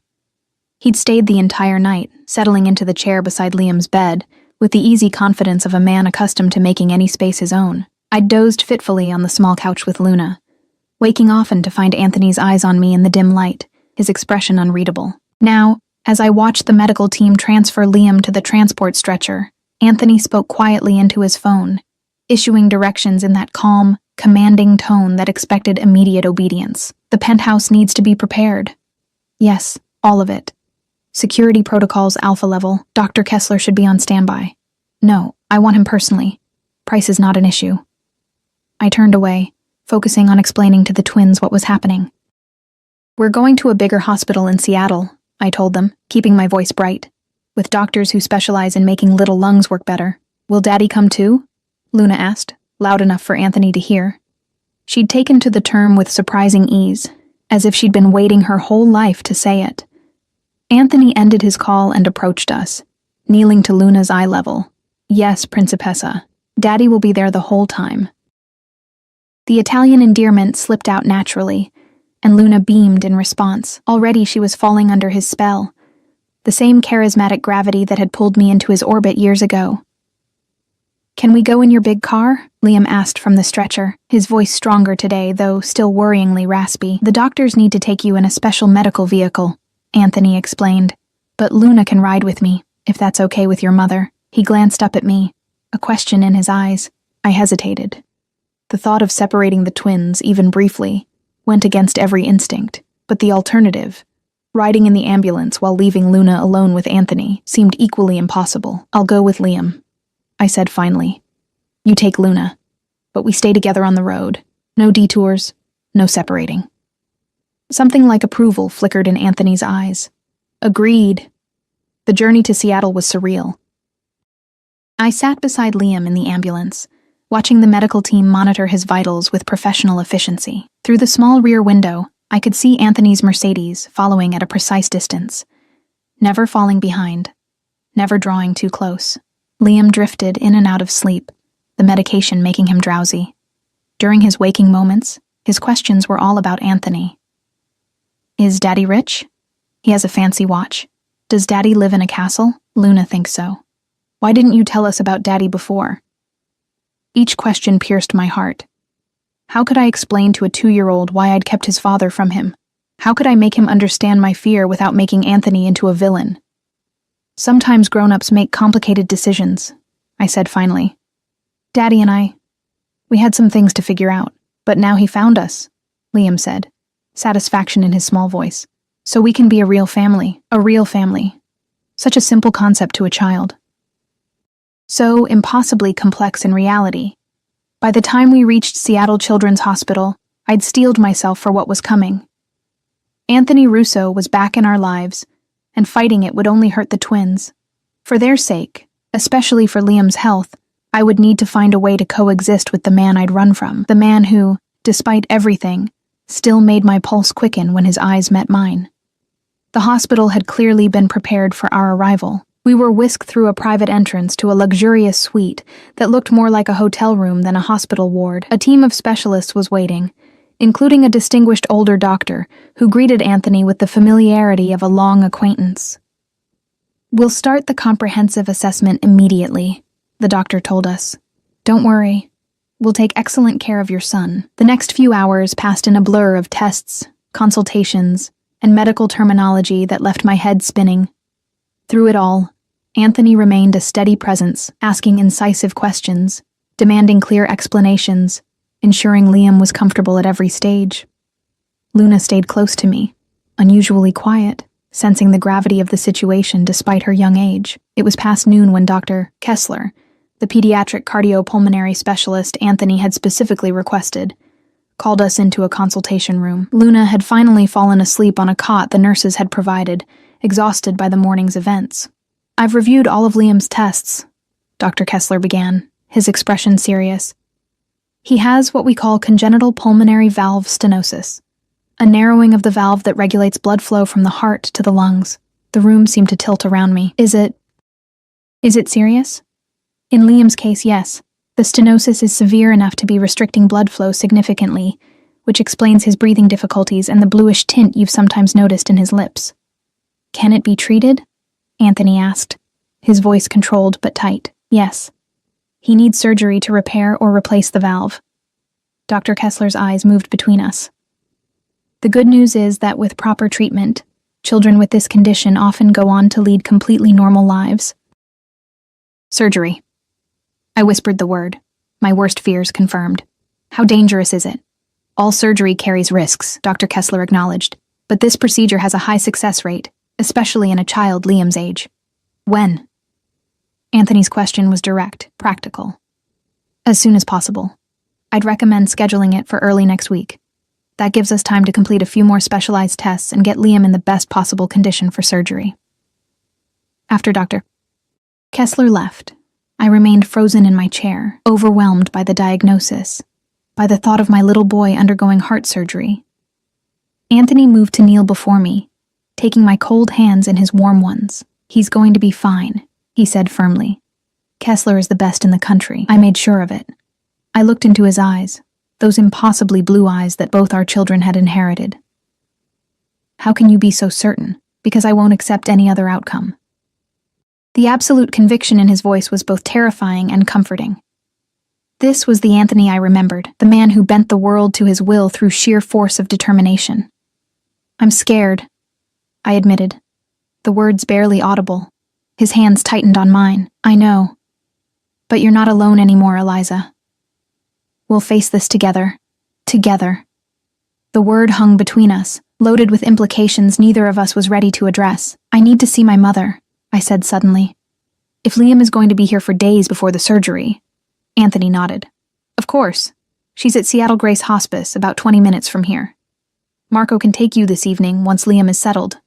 He'd stayed the entire night, settling into the chair beside Liam's bed, with the easy confidence of a man accustomed to making any space his own. I'd dozed fitfully on the small couch with Luna, waking often to find Anthony's eyes on me in the dim light, his expression unreadable. Now, as I watched the medical team transfer Liam to the transport stretcher, Anthony spoke quietly into his phone, issuing directions in that calm, commanding tone that expected immediate obedience. The penthouse needs to be prepared. Yes, all of it. Security protocols alpha level. Dr. Kessler should be on standby. No, I want him personally. Price is not an issue. I turned away, focusing on explaining to the twins what was happening. We're going to a bigger hospital in Seattle, I told them, keeping my voice bright, with doctors who specialize in making little lungs work better. Will Daddy come too? Luna asked, loud enough for Anthony to hear. She'd taken to the term with surprising ease, as if she'd been waiting her whole life to say it. Anthony ended his call and approached us, kneeling to Luna's eye level. Yes, Principessa. Daddy will be there the whole time. The Italian endearment slipped out naturally, and Luna beamed in response. Already she was falling under his spell, the same charismatic gravity that had pulled me into his orbit years ago. Can we go in your big car? Liam asked from the stretcher, his voice stronger today, though still worryingly raspy. The doctors need to take you in a special medical vehicle, Anthony explained. But Luna can ride with me, if that's okay with your mother. He glanced up at me, a question in his eyes. I hesitated. The thought of separating the twins, even briefly, went against every instinct, but the alternative, riding in the ambulance while leaving Luna alone with Anthony, seemed equally impossible. I'll go with Liam, I said finally. You take Luna, but we stay together on the road. No detours, no separating. Something like approval flickered in Anthony's eyes. Agreed. The journey to Seattle was surreal. I sat beside Liam in the ambulance, watching the medical team monitor his vitals with professional efficiency. Through the small rear window, I could see Anthony's Mercedes following at a precise distance, never falling behind, never drawing too close. Liam drifted in and out of sleep, the medication making him drowsy. During his waking moments, his questions were all about Anthony. Is Daddy rich? He has a fancy watch. Does Daddy live in a castle? Luna thinks so. Why didn't you tell us about Daddy before? Each question pierced my heart. How could I explain to a 2-year-old why I'd kept his father from him? How could I make him understand my fear without making Anthony into a villain? Sometimes grown-ups make complicated decisions, I said finally. Daddy and we had some things to figure out, but now he found us, Liam said, satisfaction in his small voice. So we can be a real family. A real family. Such a simple concept to a child. So impossibly complex in reality. By the time we reached Seattle Children's Hospital, I'd steeled myself for what was coming. Anthony Russo was back in our lives, and fighting it would only hurt the twins. For their sake, especially for Liam's health, I would need to find a way to coexist with the man I'd run from, the man who, despite everything, still made my pulse quicken when his eyes met mine. The hospital had clearly been prepared for our arrival. We were whisked through a private entrance to a luxurious suite that looked more like a hotel room than a hospital ward. A team of specialists was waiting, including a distinguished older doctor who greeted Anthony with the familiarity of a long acquaintance. We'll start the comprehensive assessment immediately, the doctor told us. Don't worry. We'll take excellent care of your son. The next few hours passed in a blur of tests, consultations, and medical terminology that left my head spinning. Through it all, Anthony remained a steady presence, asking incisive questions, demanding clear explanations, ensuring Liam was comfortable at every stage. Luna stayed close to me, unusually quiet, sensing the gravity of the situation despite her young age. It was past noon when Dr. Kessler, the pediatric cardiopulmonary specialist Anthony had specifically requested, called us into a consultation room. Luna had finally fallen asleep on a cot the nurses had provided, exhausted by the morning's events. I've reviewed all of Liam's tests, Dr. Kessler began, his expression serious. He has what we call congenital pulmonary valve stenosis, a narrowing of the valve that regulates blood flow from the heart to the lungs. The room seemed to tilt around me. Is it serious? In Liam's case, yes. The stenosis is severe enough to be restricting blood flow significantly, which explains his breathing difficulties and the bluish tint you've sometimes noticed in his lips. Can it be treated? Anthony asked, his voice controlled but tight. Yes. He needs surgery to repair or replace the valve. Dr. Kessler's eyes moved between us. The good news is that with proper treatment, children with this condition often go on to lead completely normal lives. Surgery. I whispered the word, my worst fears confirmed. How dangerous is it? All surgery carries risks, Dr. Kessler acknowledged, but this procedure has a high success rate, especially in a child Liam's age. When? Anthony's question was direct, practical. As soon as possible. I'd recommend scheduling it for early next week. That gives us time to complete a few more specialized tests and get Liam in the best possible condition for surgery. After Dr. Kessler left, I remained frozen in my chair, overwhelmed by the diagnosis, by the thought of my little boy undergoing heart surgery. Anthony moved to kneel before me, taking my cold hands in his warm ones. He's going to be fine, he said firmly. Kessler is the best in the country. I made sure of it. I looked into his eyes, those impossibly blue eyes that both our children had inherited. How can you be so certain? Because I won't accept any other outcome. The absolute conviction in his voice was both terrifying and comforting. This was the Anthony I remembered, the man who bent the world to his will through sheer force of determination. I'm scared, I admitted, the words barely audible. His hands tightened on mine. I know. But you're not alone anymore, Eliza. We'll face this together. Together. The word hung between us, loaded with implications neither of us was ready to address. I need to see my mother, I said suddenly. If Liam is going to be here for days before the surgery. Anthony nodded. Of course. She's at Seattle Grace Hospice, about 20 minutes from here. Marco can take you this evening once Liam is settled.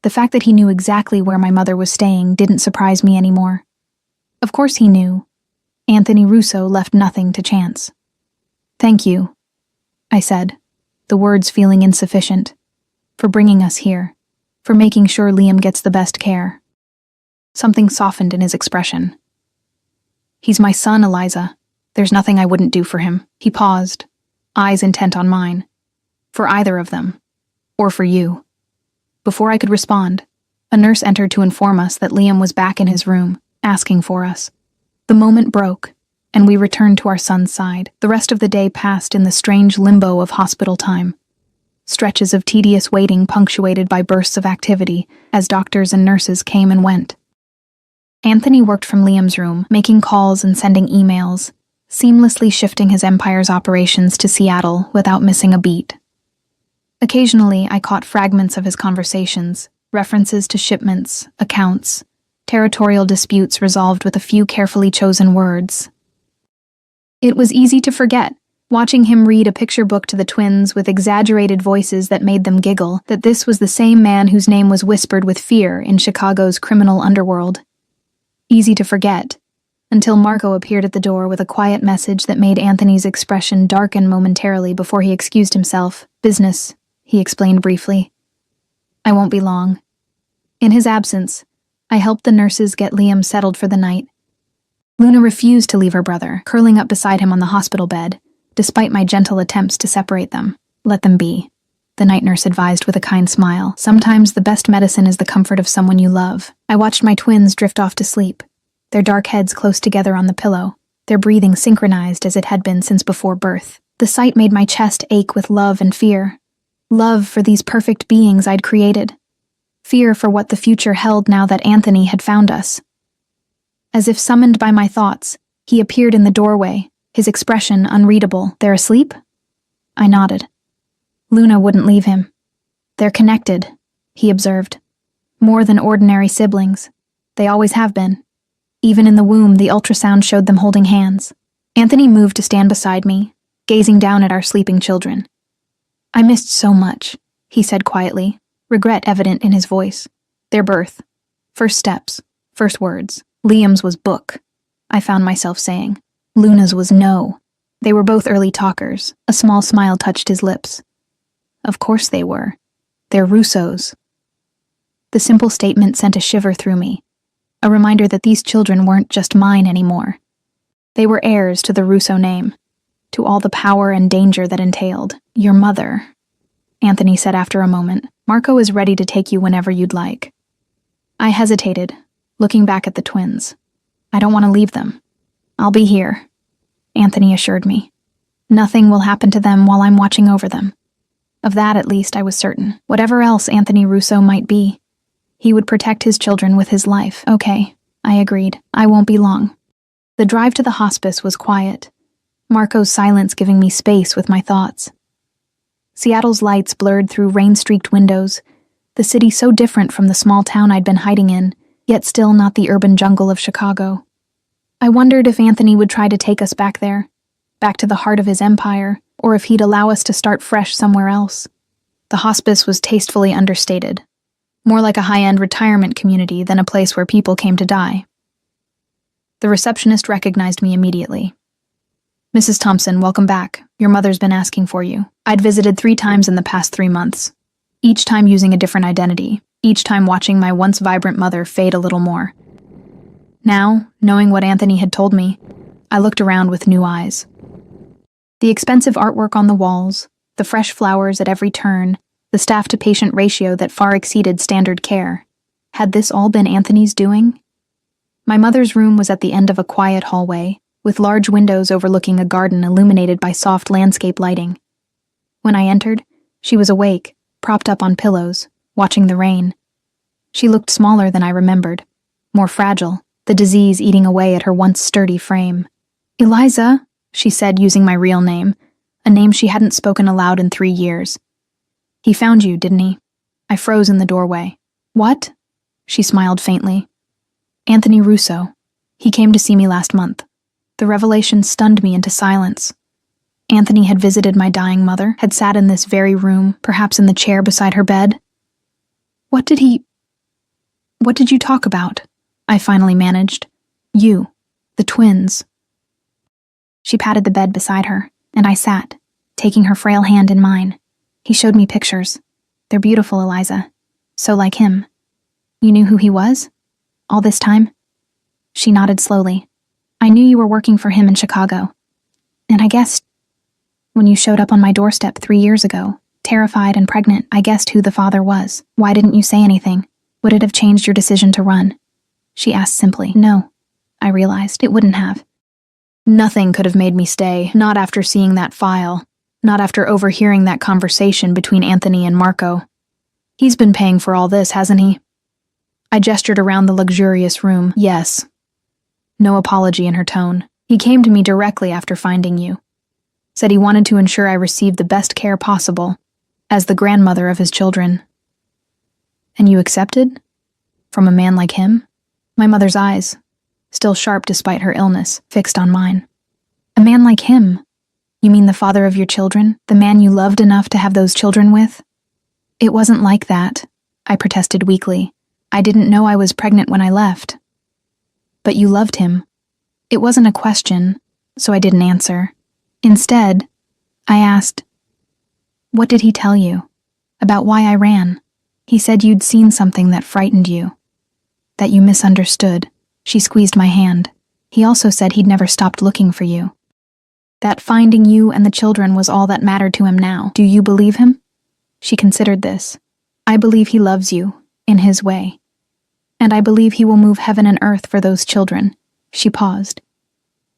The fact that he knew exactly where my mother was staying didn't surprise me anymore. Of course he knew. Anthony Russo left nothing to chance. Thank you, I said, the words feeling insufficient, for bringing us here, for making sure Liam gets the best care. Something softened in his expression. He's my son, Eliza. There's nothing I wouldn't do for him. He paused, eyes intent on mine. For either of them. Or for you. Before I could respond, a nurse entered to inform us that Liam was back in his room, asking for us. The moment broke, and we returned to our son's side. The rest of the day passed in the strange limbo of hospital time. Stretches of tedious waiting punctuated by bursts of activity as doctors and nurses came and went. Anthony worked from Liam's room, making calls and sending emails, seamlessly shifting his empire's operations to Seattle without missing a beat. Occasionally, I caught fragments of his conversations, references to shipments, accounts, territorial disputes resolved with a few carefully chosen words. It was easy to forget, watching him read a picture book to the twins with exaggerated voices that made them giggle, that this was the same man whose name was whispered with fear in Chicago's criminal underworld. Easy to forget, until Marco appeared at the door with a quiet message that made Anthony's expression darken momentarily before he excused himself. Business, he explained briefly. I won't be long. In his absence, I helped the nurses get Liam settled for the night. Luna refused to leave her brother, curling up beside him on the hospital bed, despite my gentle attempts to separate them. Let them be, the night nurse advised with a kind smile. Sometimes the best medicine is the comfort of someone you love. I watched my twins drift off to sleep, their dark heads close together on the pillow, their breathing synchronized as it had been since before birth. The sight made my chest ache with love and fear. Love for these perfect beings I'd created. Fear for what the future held now that Anthony had found us. As if summoned by my thoughts, he appeared in the doorway, his expression unreadable. They're asleep? I nodded. Luna wouldn't leave him. They're connected, he observed. More than ordinary siblings. They always have been. Even in the womb, the ultrasound showed them holding hands. Anthony moved to stand beside me, gazing down at our sleeping children. I missed so much, he said quietly, regret evident in his voice. Their birth. First steps. First words. Liam's was book, I found myself saying. Luna's was no. They were both early talkers. A small smile touched his lips. Of course they were. They're Russos. The simple statement sent a shiver through me, a reminder that these children weren't just mine anymore. They were heirs to the Russo name, to all the power and danger that entailed. Your mother, Anthony said after a moment. Marco is ready to take you whenever you'd like. I hesitated, looking back at the twins. I don't want to leave them. I'll be here, Anthony assured me. Nothing will happen to them while I'm watching over them. Of that, at least, I was certain. Whatever else Anthony Russo might be, he would protect his children with his life. Okay, I agreed. I won't be long. The drive to the hospice was quiet, Marco's silence giving me space with my thoughts. Seattle's lights blurred through rain-streaked windows, the city so different from the small town I'd been hiding in, yet still not the urban jungle of Chicago. I wondered if Anthony would try to take us back there, back to the heart of his empire, or if he'd allow us to start fresh somewhere else. The hospice was tastefully understated, more like a high-end retirement community than a place where people came to die. The receptionist recognized me immediately. "Mrs. Thompson, welcome back. Your mother's been asking for you." I'd visited 3 times in the past 3 months, each time using a different identity, each time watching my once vibrant mother fade a little more. Now, knowing what Anthony had told me, I looked around with new eyes. The expensive artwork on the walls, the fresh flowers at every turn, the staff-to-patient ratio that far exceeded standard care. Had this all been Anthony's doing? My mother's room was at the end of a quiet hallway, with large windows overlooking a garden illuminated by soft landscape lighting. When I entered, she was awake, propped up on pillows, watching the rain. She looked smaller than I remembered, more fragile, the disease eating away at her once sturdy frame. "Eliza," she said using my real name, a name she hadn't spoken aloud in 3 years. "He found you, didn't he?" I froze in the doorway. "What?" She smiled faintly. "Anthony Russo. He came to see me last month." The revelation stunned me into silence. Anthony had visited my dying mother, had sat in this very room, perhaps in the chair beside her bed. What did you talk about?" I finally managed. "You. The twins." She patted the bed beside her, and I sat, taking her frail hand in mine. "He showed me pictures. They're beautiful, Eliza. So like him. You knew who he was? All this time?" She nodded slowly. "I knew you were working for him in Chicago. And I guessed, when you showed up on my doorstep 3 years ago, terrified and pregnant, I guessed who the father was. Why didn't you say anything? Would it have changed your decision to run?" She asked simply. No, I realized it wouldn't have. Nothing could have made me stay, not after seeing that file, not after overhearing that conversation between Anthony and Marco. "He's been paying for all this, hasn't he?" I gestured around the luxurious room. "Yes." No apology in her tone. "He came to me directly after finding you. Said he wanted to ensure I received the best care possible, as the grandmother of his children." "And you accepted? From a man like him?" My mother's eyes, still sharp despite her illness, fixed on mine. "A man like him? You mean the father of your children? The man you loved enough to have those children with?" "It wasn't like that," I protested weakly. "I didn't know I was pregnant when I left." "But you loved him." It wasn't a question, so I didn't answer. Instead, I asked, "What did he tell you? About why I ran?" "He said you'd seen something that frightened you. That you misunderstood." She squeezed my hand. "He also said he'd never stopped looking for you. That finding you and the children was all that mattered to him now. Do you believe him?" She considered this. "I believe he loves you, in his way. And I believe he will move heaven and earth for those children." She paused.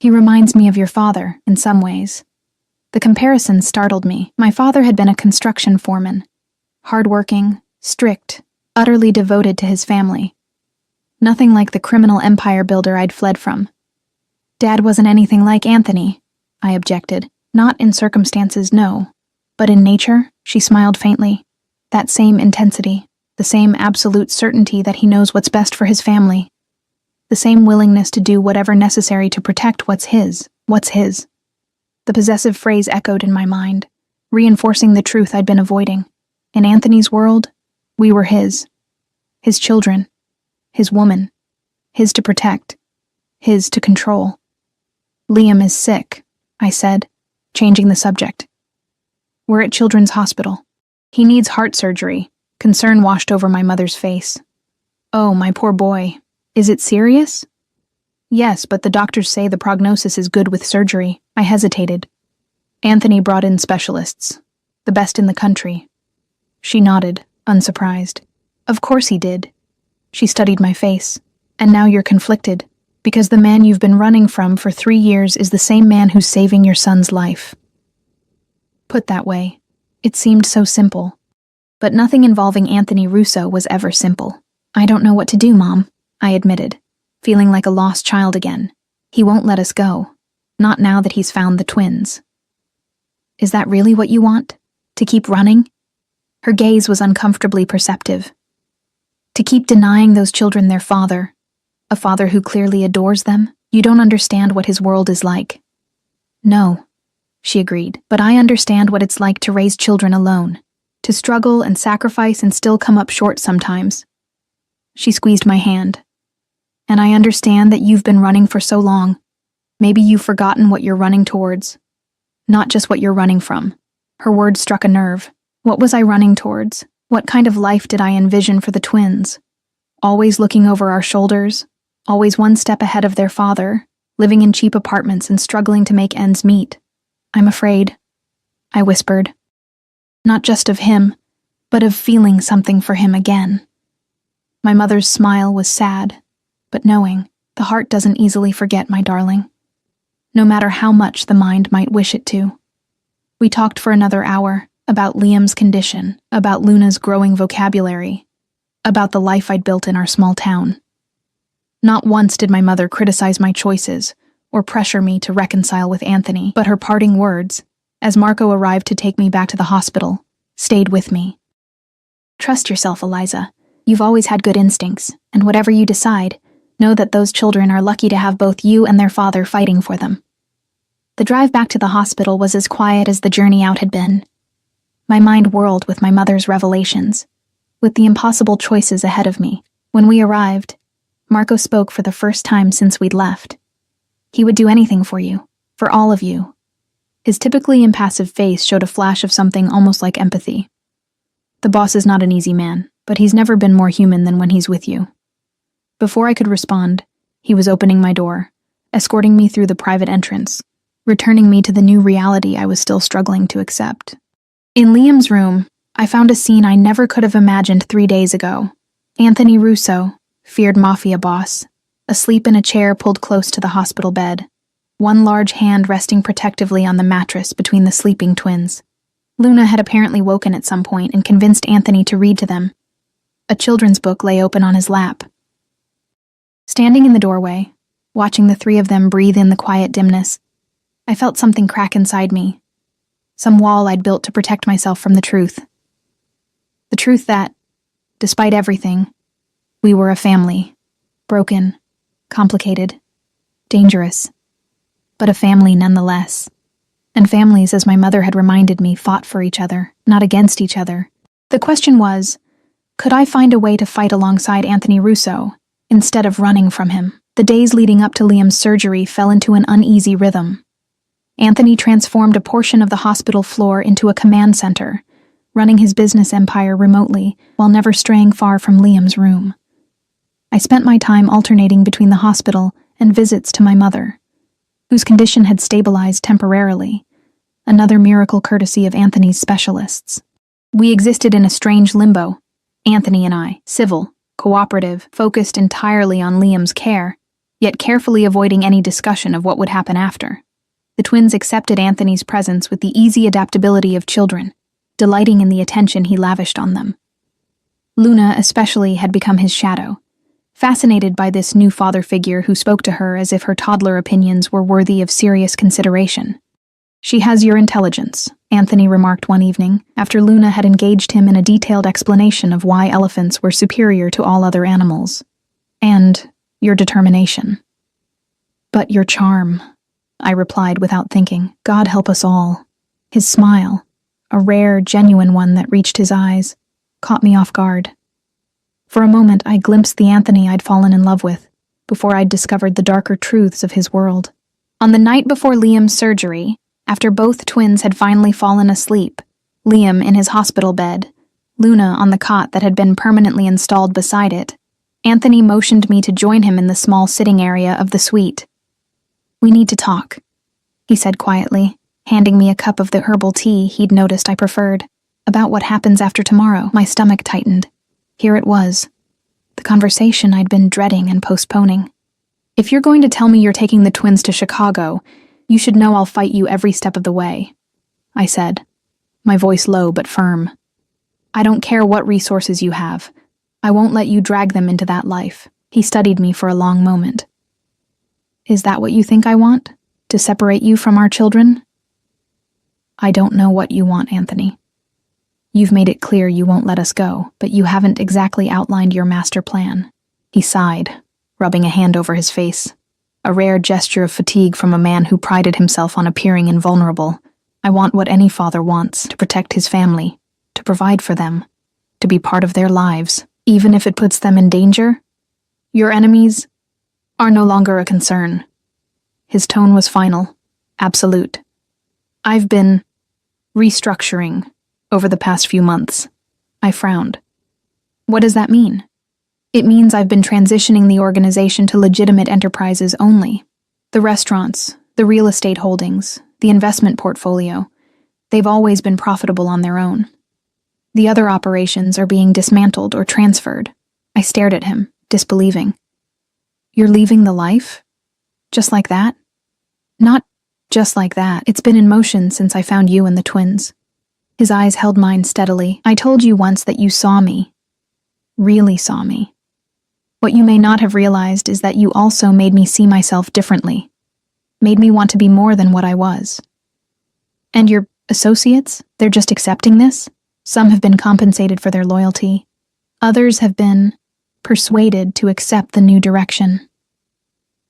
"He reminds me of your father, in some ways." The comparison startled me. My father had been a construction foreman. Hardworking, strict, utterly devoted to his family. Nothing like the criminal empire builder I'd fled from. "Dad wasn't anything like Anthony," I objected. "Not in circumstances, no. But in nature," she smiled faintly. "That same intensity, the same absolute certainty that he knows what's best for his family. The same willingness to do whatever necessary to protect what's his. The possessive phrase echoed in my mind, reinforcing the truth I'd been avoiding. In Anthony's world, we were his. His children. His woman. His to protect. His to control. "Liam is sick," I said, changing the subject. "We're at Children's Hospital. He needs heart surgery." Concern washed over my mother's face. "Oh, my poor boy. Is it serious?" "Yes, but the doctors say the prognosis is good with surgery." I hesitated. "Anthony brought in specialists. The best in the country." She nodded, unsurprised. "Of course he did." She studied my face. "And now you're conflicted, because the man you've been running from for 3 years is the same man who's saving your son's life." Put that way, it seemed so simple. But nothing involving Anthony Russo was ever simple. I don't know what to do, Mom, I admitted, feeling like a lost child again. He won't let us go. Not now that he's found the twins. Is that really what you want? To keep running? Her gaze was uncomfortably perceptive. To keep denying those children their father, a father who clearly adores them? You don't understand what his world is like. No, she agreed, but I understand what it's like to raise children alone, to struggle and sacrifice and still come up short sometimes. She squeezed my hand. And I understand that you've been running for so long. Maybe you've forgotten what you're running towards. Not just what you're running from. Her words struck a nerve. What was I running towards? What kind of life did I envision for the twins? Always looking over our shoulders, always one step ahead of their father, living in cheap apartments and struggling to make ends meet. I'm afraid, I whispered. Not just of him, but of feeling something for him again. My mother's smile was sad, but knowing, the heart doesn't easily forget, my darling. No matter how much the mind might wish it to. We talked for another hour, about Liam's condition, about Luna's growing vocabulary, about the life I'd built in our small town. Not once did my mother criticize my choices or pressure me to reconcile with Anthony, but her parting words, as Marco arrived to take me back to the hospital, stayed with me. Trust yourself, Eliza. You've always had good instincts, and whatever you decide, know that those children are lucky to have both you and their father fighting for them. The drive back to the hospital was as quiet as the journey out had been. My mind whirled with my mother's revelations, with the impossible choices ahead of me. When we arrived, Marco spoke for the first time since we'd left. He would do anything for you, for all of you. His typically impassive face showed a flash of something almost like empathy. The boss is not an easy man, but he's never been more human than when he's with you. Before I could respond, he was opening my door, escorting me through the private entrance, returning me to the new reality I was still struggling to accept. In Liam's room, I found a scene I never could have imagined 3 days ago. Anthony Russo, feared mafia boss, asleep in a chair pulled close to the hospital bed, one large hand resting protectively on the mattress between the sleeping twins. Luna had apparently woken at some point and convinced Anthony to read to them. A children's book lay open on his lap. Standing in the doorway, watching the three of them breathe in the quiet dimness, I felt something crack inside me. Some wall I'd built to protect myself from the truth. The truth that, despite everything, we were a family. Broken, complicated, dangerous, but a family nonetheless. And families, as my mother had reminded me, fought for each other, not against each other. The question was, could I find a way to fight alongside Anthony Russo, instead of running from him? The days leading up to Liam's surgery fell into an uneasy rhythm. Anthony transformed a portion of the hospital floor into a command center, running his business empire remotely while never straying far from Liam's room. I spent my time alternating between the hospital and visits to my mother, whose condition had stabilized temporarily, another miracle courtesy of Anthony's specialists. We existed in a strange limbo, Anthony and I, civil, cooperative, focused entirely on Liam's care, yet carefully avoiding any discussion of what would happen after. The twins accepted Anthony's presence with the easy adaptability of children, delighting in the attention he lavished on them. Luna especially had become his shadow, fascinated by this new father figure who spoke to her as if her toddler opinions were worthy of serious consideration. "She has your intelligence," Anthony remarked one evening, after Luna had engaged him in a detailed explanation of why elephants were superior to all other animals. "And your determination." "But your charm," I replied without thinking. "God help us all." His smile, a rare, genuine one that reached his eyes, caught me off guard. For a moment, I glimpsed the Anthony I'd fallen in love with, before I'd discovered the darker truths of his world. On the night before Liam's surgery, after both twins had finally fallen asleep, Liam in his hospital bed, Luna on the cot that had been permanently installed beside it, Anthony motioned me to join him in the small sitting area of the suite. "We need to talk," he said quietly, handing me a cup of the herbal tea he'd noticed I preferred. "About what happens after tomorrow." My stomach tightened. Here it was, the conversation I'd been dreading and postponing. "If you're going to tell me you're taking the twins to Chicago, you should know I'll fight you every step of the way," I said, my voice low but firm. I don't care what resources you have. I won't let you drag them into that life. He studied me for a long moment. Is that what you think I want? To separate you from our children? I don't know what you want, Anthony. You've made it clear you won't let us go, but you haven't exactly outlined your master plan. He sighed, rubbing a hand over his face, a rare gesture of fatigue from a man who prided himself on appearing invulnerable. I want what any father wants, to protect his family, to provide for them, to be part of their lives, even if it puts them in danger. Your enemies are no longer a concern. His tone was final, absolute. I've been restructuring over the past few months. I frowned. What does that mean? It means I've been transitioning the organization to legitimate enterprises only. The restaurants, the real estate holdings, the investment portfolio, they've always been profitable on their own. The other operations are being dismantled or transferred. I stared at him, disbelieving. You're leaving the life? Just like that? Not just like that. It's been in motion since I found you and the twins. His eyes held mine steadily. I told you once that you saw me. Really saw me. What you may not have realized is that you also made me see myself differently. Made me want to be more than what I was. And your associates? They're just accepting this? Some have been compensated for their loyalty. Others have been persuaded to accept the new direction.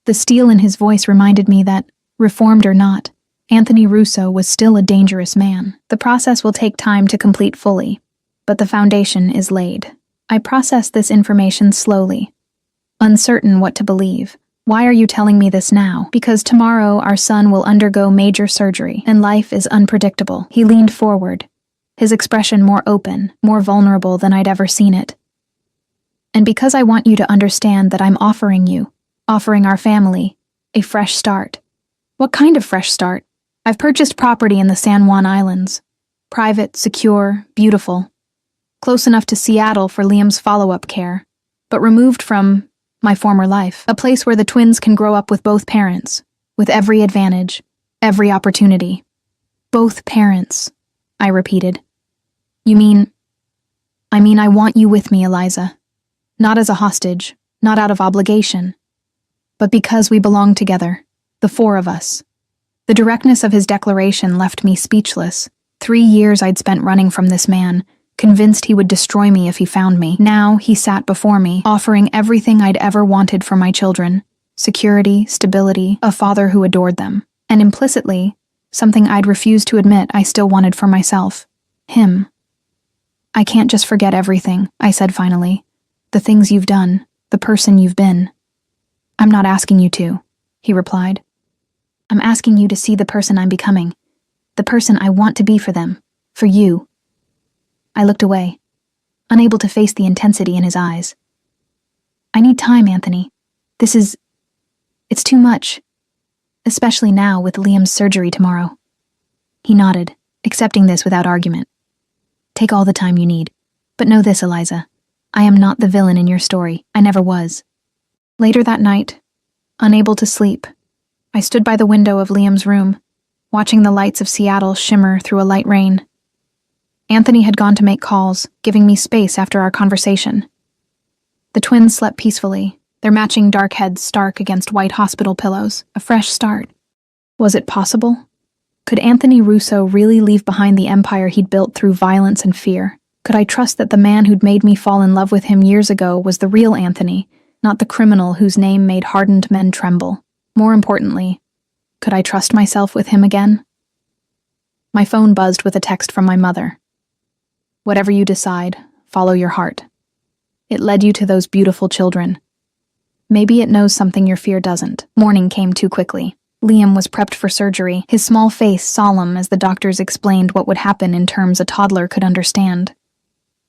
The steel in his voice reminded me that, reformed or not, Anthony Russo was still a dangerous man. The process will take time to complete fully, but the foundation is laid. I processed this information slowly, uncertain what to believe. Why are you telling me this now? Because tomorrow our son will undergo major surgery, and life is unpredictable. He leaned forward, his expression more open, more vulnerable than I'd ever seen it. And because I want you to understand that I'm offering our family, a fresh start. What kind of fresh start? I've purchased property in the San Juan Islands. Private, secure, beautiful. Close enough to Seattle for Liam's follow-up care, but removed from my former life. A place where the twins can grow up with both parents, with every advantage, every opportunity. Both parents, I repeated. I mean I want you with me, Eliza. Not as a hostage, not out of obligation, but because we belong together, the four of us. The directness of his declaration left me speechless. 3 years I'd spent running from this man, convinced he would destroy me if he found me. Now he sat before me, offering everything I'd ever wanted for my children. Security, stability, a father who adored them. And implicitly, something I'd refused to admit I still wanted for myself. Him. I can't just forget everything, I said finally. The things you've done, the person you've been. I'm not asking you to, he replied. I'm asking you to see the person I'm becoming, the person I want to be for them, for you. I looked away, unable to face the intensity in his eyes. I need time, Anthony. It's too much, especially now with Liam's surgery tomorrow. He nodded, accepting this without argument. Take all the time you need, but know this, Eliza. I am not the villain in your story. I never was. Later that night, unable to sleep, I stood by the window of Liam's room, watching the lights of Seattle shimmer through a light rain. Anthony had gone to make calls, giving me space after our conversation. The twins slept peacefully, their matching dark heads stark against white hospital pillows. A fresh start. Was it possible? Could Anthony Russo really leave behind the empire he'd built through violence and fear? Could I trust that the man who'd made me fall in love with him years ago was the real Anthony, not the criminal whose name made hardened men tremble? More importantly, could I trust myself with him again? My phone buzzed with a text from my mother. Whatever you decide, follow your heart. It led you to those beautiful children. Maybe it knows something your fear doesn't. Morning came too quickly. Liam was prepped for surgery, his small face solemn as the doctors explained what would happen in terms a toddler could understand.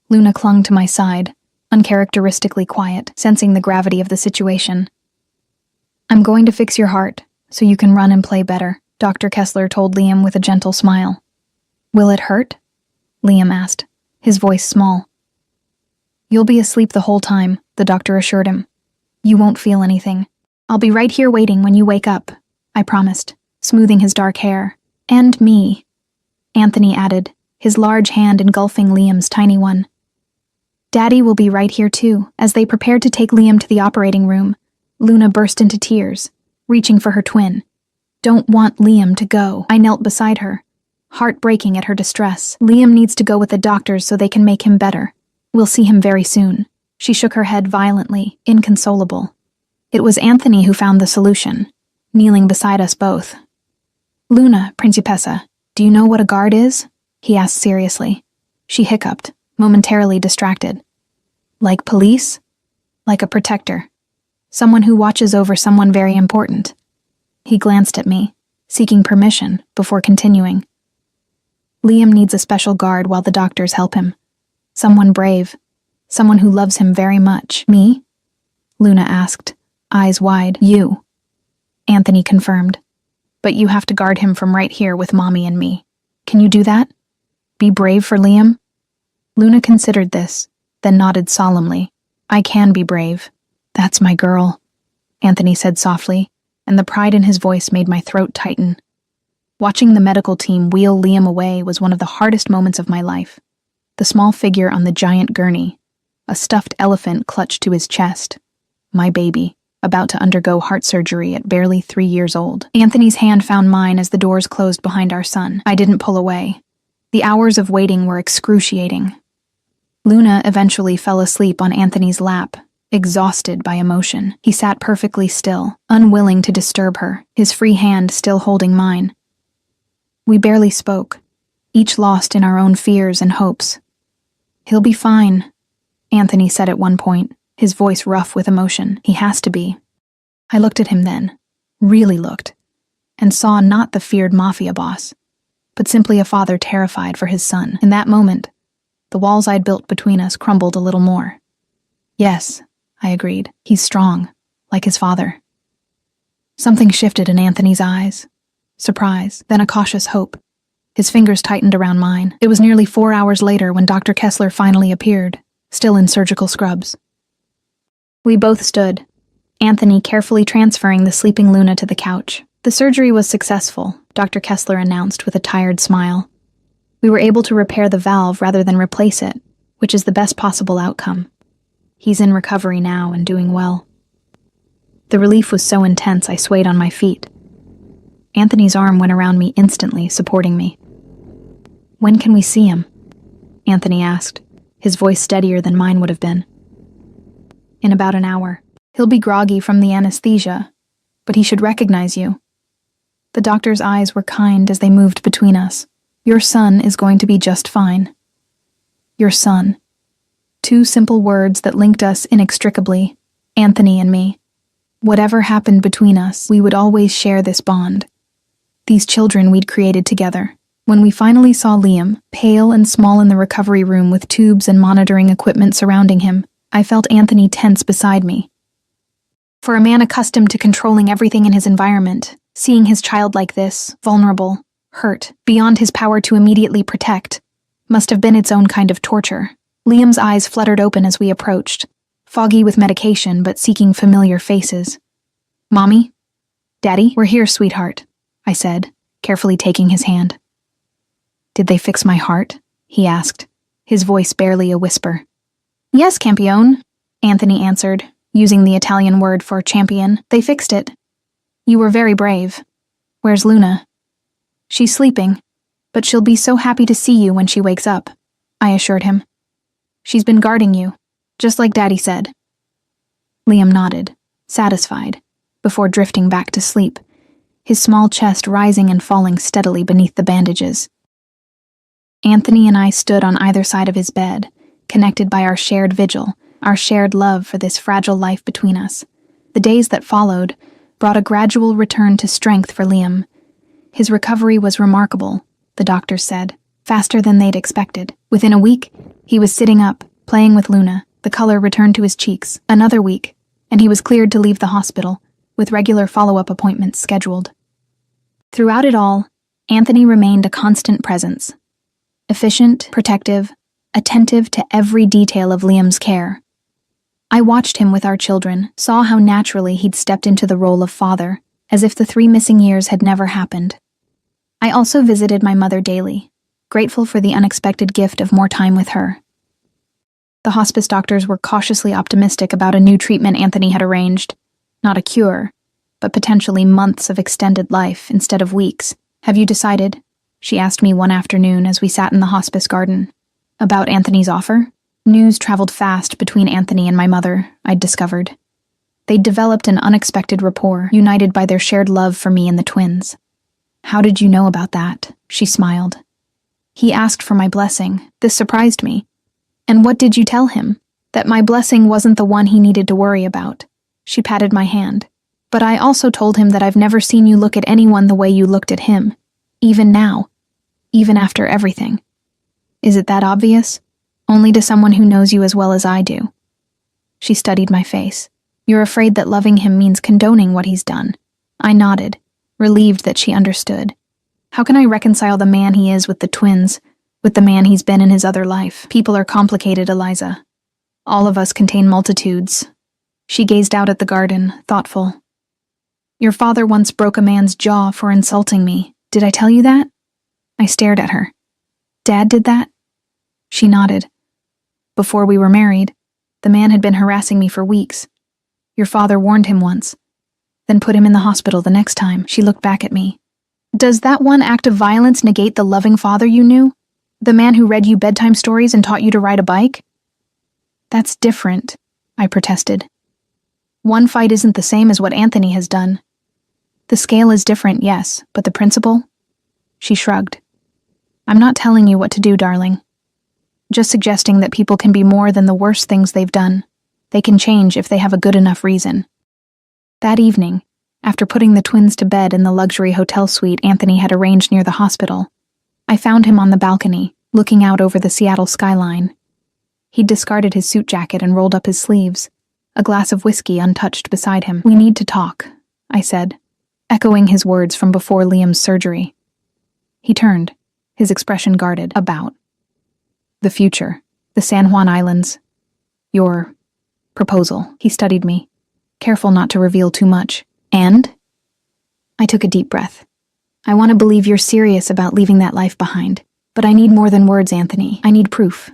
Luna clung to my side, uncharacteristically quiet, sensing the gravity of the situation. I'm going to fix your heart, so you can run and play better, Dr. Kessler told Liam with a gentle smile. Will it hurt? Liam asked, his voice small. You'll be asleep the whole time, the doctor assured him. You won't feel anything. I'll be right here waiting when you wake up, I promised, smoothing his dark hair. And me, Anthony added, his large hand engulfing Liam's tiny one. Daddy will be right here too. As they prepared to take Liam to the operating room, Luna burst into tears, reaching for her twin. Don't want Liam to go. I knelt beside her, heartbreaking at her distress. Liam needs to go with the doctors so they can make him better. We'll see him very soon. She shook her head violently, inconsolable. It was Anthony who found the solution, kneeling beside us both. Luna, Principessa, do you know what a guard is? He asked seriously. She hiccuped, momentarily distracted. Like police? Like a protector. Someone who watches over someone very important. He glanced at me, seeking permission before continuing. Liam needs a special guard while the doctors help him. Someone brave. Someone who loves him very much. Me? Luna asked, eyes wide. You. Anthony confirmed. But you have to guard him from right here with Mommy and me. Can you do that? Be brave for Liam? Luna considered this, then nodded solemnly. I can be brave. That's my girl, Anthony said softly, and the pride in his voice made my throat tighten. Watching the medical team wheel Liam away was one of the hardest moments of my life. The small figure on the giant gurney, a stuffed elephant clutched to his chest. My baby, about to undergo heart surgery at barely 3 years old. Anthony's hand found mine as the doors closed behind our son. I didn't pull away. The hours of waiting were excruciating. Luna eventually fell asleep on Anthony's lap, exhausted by emotion. He sat perfectly still, unwilling to disturb her, his free hand still holding mine. We barely spoke, each lost in our own fears and hopes. He'll be fine, Anthony said at one point, his voice rough with emotion. He has to be. I looked at him then, really looked, and saw not the feared mafia boss, but simply a father terrified for his son. In that moment, the walls I'd built between us crumbled a little more. Yes, I agreed. He's strong, like his father. Something shifted in Anthony's eyes. Surprise, then a cautious hope. His fingers tightened around mine. It was nearly 4 hours later when Dr. Kessler finally appeared, still in surgical scrubs. We both stood, Anthony carefully transferring the sleeping Luna to the couch. The surgery was successful, Dr. Kessler announced with a tired smile. We were able to repair the valve rather than replace it, which is the best possible outcome. He's in recovery now and doing well. The relief was so intense I swayed on my feet. Anthony's arm went around me instantly, supporting me. When can we see him? Anthony asked, his voice steadier than mine would have been. In about an hour. He'll be groggy from the anesthesia, but he should recognize you. The doctor's eyes were kind as they moved between us. Your son is going to be just fine. Your son. 2 simple words that linked us inextricably, Anthony and me. Whatever happened between us, we would always share this bond. These children we'd created together. When we finally saw Liam, pale and small in the recovery room with tubes and monitoring equipment surrounding him, I felt Anthony tense beside me. For a man accustomed to controlling everything in his environment, seeing his child like this, vulnerable, hurt, beyond his power to immediately protect, must have been its own kind of torture. Liam's eyes fluttered open as we approached, foggy with medication but seeking familiar faces. Mommy? Daddy? We're here, sweetheart, I said, carefully taking his hand. Did they fix my heart? He asked, his voice barely a whisper. Yes, Campione, Anthony answered, using the Italian word for champion. They fixed it. You were very brave. Where's Luna? She's sleeping, but she'll be so happy to see you when she wakes up, I assured him. She's been guarding you, just like Daddy said. Liam nodded, satisfied, before drifting back to sleep, his small chest rising and falling steadily beneath the bandages. Anthony and I stood on either side of his bed, connected by our shared vigil, our shared love for this fragile life between us. The days that followed brought a gradual return to strength for Liam. His recovery was remarkable, the doctors said, faster than they'd expected. Within a week, he was sitting up, playing with Luna, the color returned to his cheeks. Another week, and he was cleared to leave the hospital, with regular follow-up appointments scheduled. Throughout it all, Anthony remained a constant presence. Efficient, protective, attentive to every detail of Liam's care. I watched him with our children, saw how naturally he'd stepped into the role of father, as if the 3 missing years had never happened. I also visited my mother daily, grateful for the unexpected gift of more time with her. The hospice doctors were cautiously optimistic about a new treatment Anthony had arranged. Not a cure, but potentially months of extended life instead of weeks. "Have you decided?" she asked me one afternoon as we sat in the hospice garden. "About Anthony's offer?" News traveled fast between Anthony and my mother, I'd discovered. They'd developed an unexpected rapport, united by their shared love for me and the twins. "How did you know about that?" she smiled. "He asked for my blessing. This surprised me." "And what did you tell him?" "That my blessing wasn't the one he needed to worry about." She patted my hand. "But I also told him that I've never seen you look at anyone the way you looked at him. Even now. Even after everything." "Is it that obvious?" "Only to someone who knows you as well as I do." She studied my face. "You're afraid that loving him means condoning what he's done." I nodded, relieved that she understood. How can I reconcile the man he is with the twins, with the man he's been in his other life? People are complicated, Eliza. All of us contain multitudes. She gazed out at the garden, thoughtful. "Your father once broke a man's jaw for insulting me. Did I tell you that?" I stared at her. "Dad did that?" She nodded. "Before we were married, the man had been harassing me for weeks. Your father warned him once, then put him in the hospital the next time." She looked back at me. "Does that one act of violence negate the loving father you knew? The man who read you bedtime stories and taught you to ride a bike?" "That's different," I protested. "One fight isn't the same as what Anthony has done." "The scale is different, yes, but the principle?" She shrugged. "I'm not telling you what to do, darling. Just suggesting that people can be more than the worst things they've done. They can change if they have a good enough reason." That evening, after putting the twins to bed in the luxury hotel suite Anthony had arranged near the hospital, I found him on the balcony, looking out over the Seattle skyline. He'd discarded his suit jacket and rolled up his sleeves, a glass of whiskey untouched beside him. "We need to talk," I said, echoing his words from before Liam's surgery. He turned, his expression guarded. "About the future, the San Juan Islands, your proposal." He studied me, careful not to reveal too much. "And?" I took a deep breath. "I want to believe you're serious about leaving that life behind. But I need more than words, Anthony. I need proof."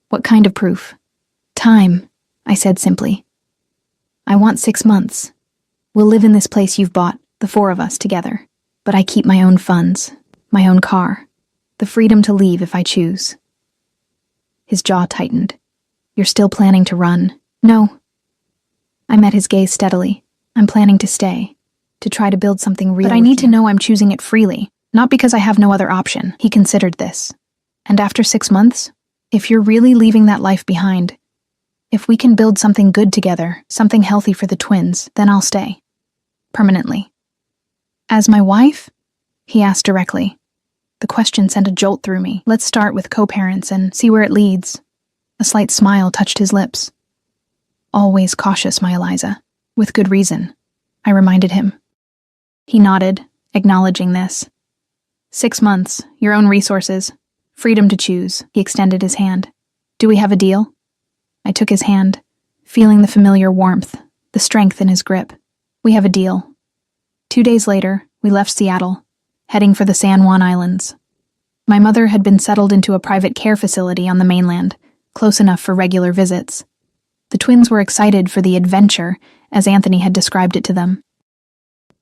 "What kind of proof?" "Time," I said simply. "I want 6 months. We'll live in this place you've bought, the 4 of us together. But I keep my own funds, my own car, the freedom to leave if I choose." His jaw tightened. "You're still planning to run?" "No." I met his gaze steadily. "I'm planning to stay, to try to build something real. But I need to know I'm choosing it freely, not because I have no other option." He considered this. "And after 6 months, if you're really leaving that life behind, if we can build something good together, something healthy for the twins, then I'll stay. Permanently." "As my wife?" he asked directly. The question sent a jolt through me. "Let's start with co-parents and see where it leads." A slight smile touched his lips. "Always cautious, my Eliza. With good reason," I reminded him. He nodded, acknowledging this. 6 months, your own resources, freedom to choose." He extended his hand. "Do we have a deal?" I took his hand, feeling the familiar warmth, the strength in his grip. "We have a deal." 2 days later, we left Seattle, heading for the San Juan Islands. My mother had been settled into a private care facility on the mainland, close enough for regular visits. The twins were excited for the adventure, as Anthony had described it to them.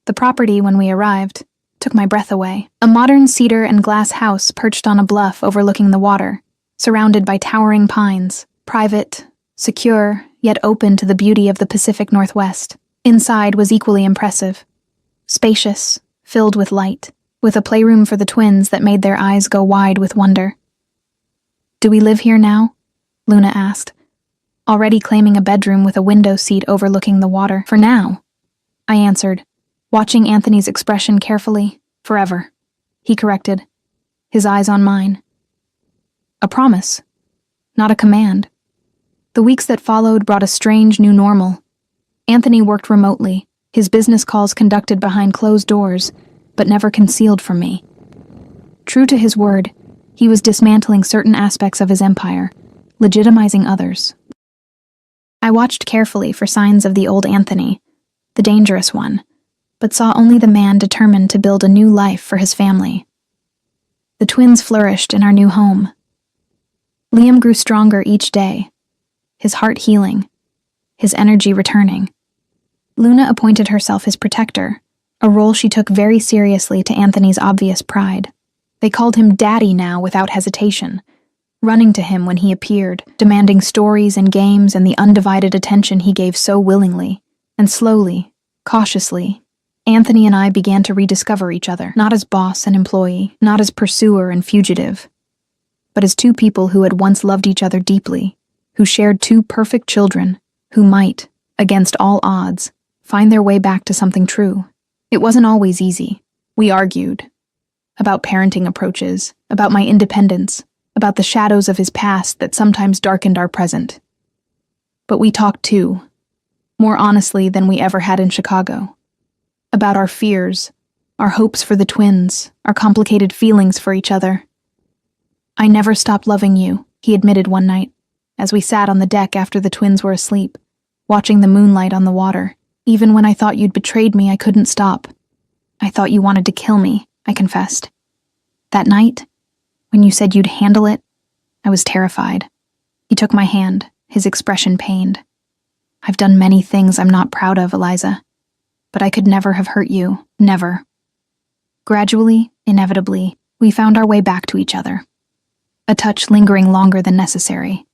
The property, when we arrived, took my breath away. A modern cedar and glass house perched on a bluff overlooking the water, surrounded by towering pines, private, secure, yet open to the beauty of the Pacific Northwest. Inside was equally impressive. Spacious, filled with light, with a playroom for the twins that made their eyes go wide with wonder. "Do we live here now?" Luna asked, already claiming a bedroom with a window seat overlooking the water. "For now," I answered, watching Anthony's expression carefully. "Forever," he corrected, his eyes on mine. A promise, not a command. The weeks that followed brought a strange new normal. Anthony worked remotely, his business calls conducted behind closed doors, but never concealed from me. True to his word, he was dismantling certain aspects of his empire, legitimizing others. I watched carefully for signs of the old Anthony, the dangerous one, but saw only the man determined to build a new life for his family. The twins flourished in our new home. Liam grew stronger each day, his heart healing, his energy returning. Luna appointed herself his protector, a role she took very seriously to Anthony's obvious pride. They called him Daddy now without hesitation, running to him when he appeared, demanding stories and games and the undivided attention he gave so willingly. And slowly, cautiously, Anthony and I began to rediscover each other, not as boss and employee, not as pursuer and fugitive, but as two people who had once loved each other deeply, who shared two perfect children, who might, against all odds, find their way back to something true. It wasn't always easy. We argued about parenting approaches, about my independence, about the shadows of his past that sometimes darkened our present. But we talked too, more honestly than we ever had in Chicago, about our fears, our hopes for the twins, our complicated feelings for each other. "I never stopped loving you," he admitted one night, as we sat on the deck after the twins were asleep, watching the moonlight on the water. "Even when I thought you'd betrayed me, I couldn't stop. I thought you wanted to kill me," I confessed. "That night, when you said you'd handle it, I was terrified." He took my hand, his expression pained. "I've done many things I'm not proud of, Eliza, but I could never have hurt you, never." Gradually, inevitably, we found our way back to each other, a touch lingering longer than necessary.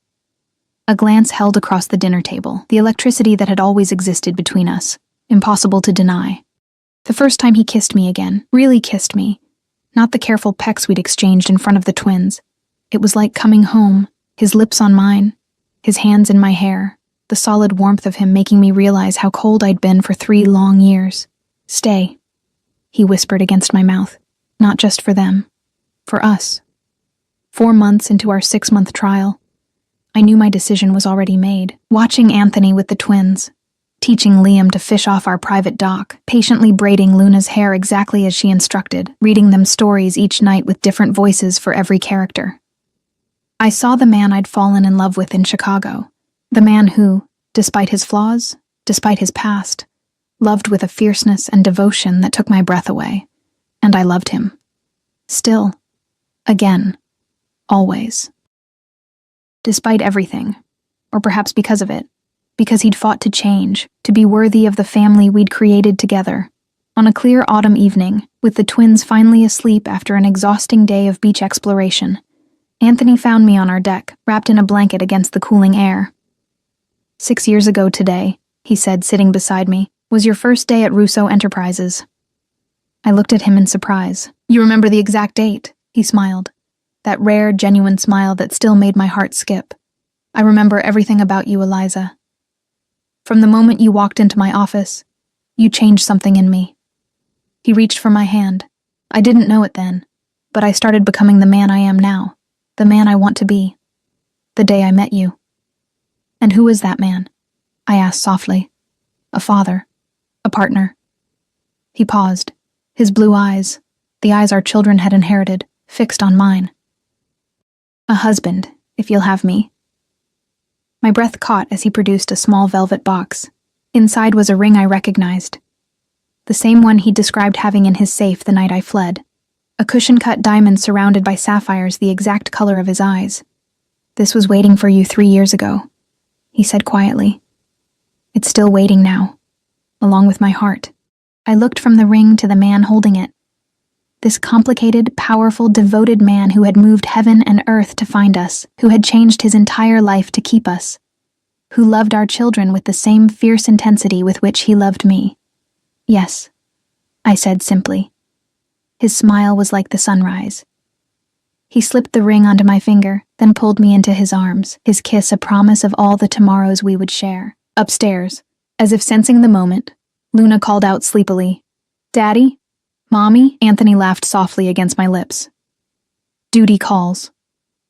A glance held across the dinner table, the electricity that had always existed between us, impossible to deny. The first time he kissed me again, really kissed me, not the careful pecks we'd exchanged in front of the twins. It was like coming home, his lips on mine, his hands in my hair, the solid warmth of him making me realize how cold I'd been for 3 long years. "Stay," he whispered against my mouth. "Not just for them. For us." 4 months into our 6-month trial, I knew my decision was already made. Watching Anthony with the twins, teaching Liam to fish off our private dock, patiently braiding Luna's hair exactly as she instructed, reading them stories each night with different voices for every character. I saw the man I'd fallen in love with in Chicago, the man who, despite his flaws, despite his past, loved with a fierceness and devotion that took my breath away. And I loved him. Still. Again. Always. Despite everything, or perhaps because of it, because he'd fought to change, to be worthy of the family we'd created together. On a clear autumn evening, with the twins finally asleep after an exhausting day of beach exploration, Anthony found me on our deck, wrapped in a blanket against the cooling air. 6 years ago today, he said, sitting beside me, was your first day at Russo Enterprises. I looked at him in surprise. "You remember the exact date," he smiled. That rare, genuine smile that still made my heart skip. "I remember everything about you, Eliza. From the moment you walked into my office, you changed something in me." He reached for my hand. I didn't know it then, but I started becoming the man I am now, the man I want to be. The day I met you. "And who is that man?" I asked softly. "A father. A partner." He paused, his blue eyes, the eyes our children had inherited, fixed on mine. "A husband, if you'll have me." My breath caught as he produced a small velvet box. Inside was a ring I recognized. The same one he'd described having in his safe the night I fled. A cushion-cut diamond surrounded by sapphires the exact color of his eyes. "This was waiting for you 3 years ago," he said quietly. "It's still waiting now, along with my heart." I looked from the ring to the man holding it. This complicated, powerful, devoted man who had moved heaven and earth to find us, who had changed his entire life to keep us, who loved our children with the same fierce intensity with which he loved me. "Yes," I said simply. His smile was like the sunrise. He slipped the ring onto my finger, then pulled me into his arms, his kiss a promise of all the tomorrows we would share. Upstairs, as if sensing the moment, Luna called out sleepily, "Daddy? Mommy?" Anthony laughed softly against my lips. Duty calls.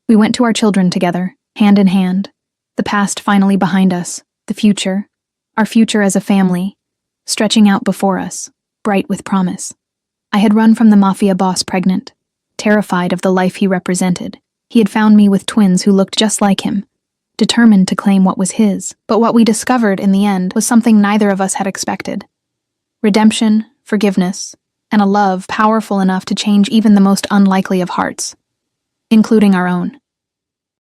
We went to our children together, hand in hand, the past finally behind us, the future, our future as a family, stretching out before us, bright with promise. I had run from the mafia boss pregnant, terrified of the life he represented. He had found me with twins who looked just like him, determined to claim what was his. But what we discovered in the end was something neither of us had expected. Redemption, forgiveness, and a love powerful enough to change even the most unlikely of hearts, including our own.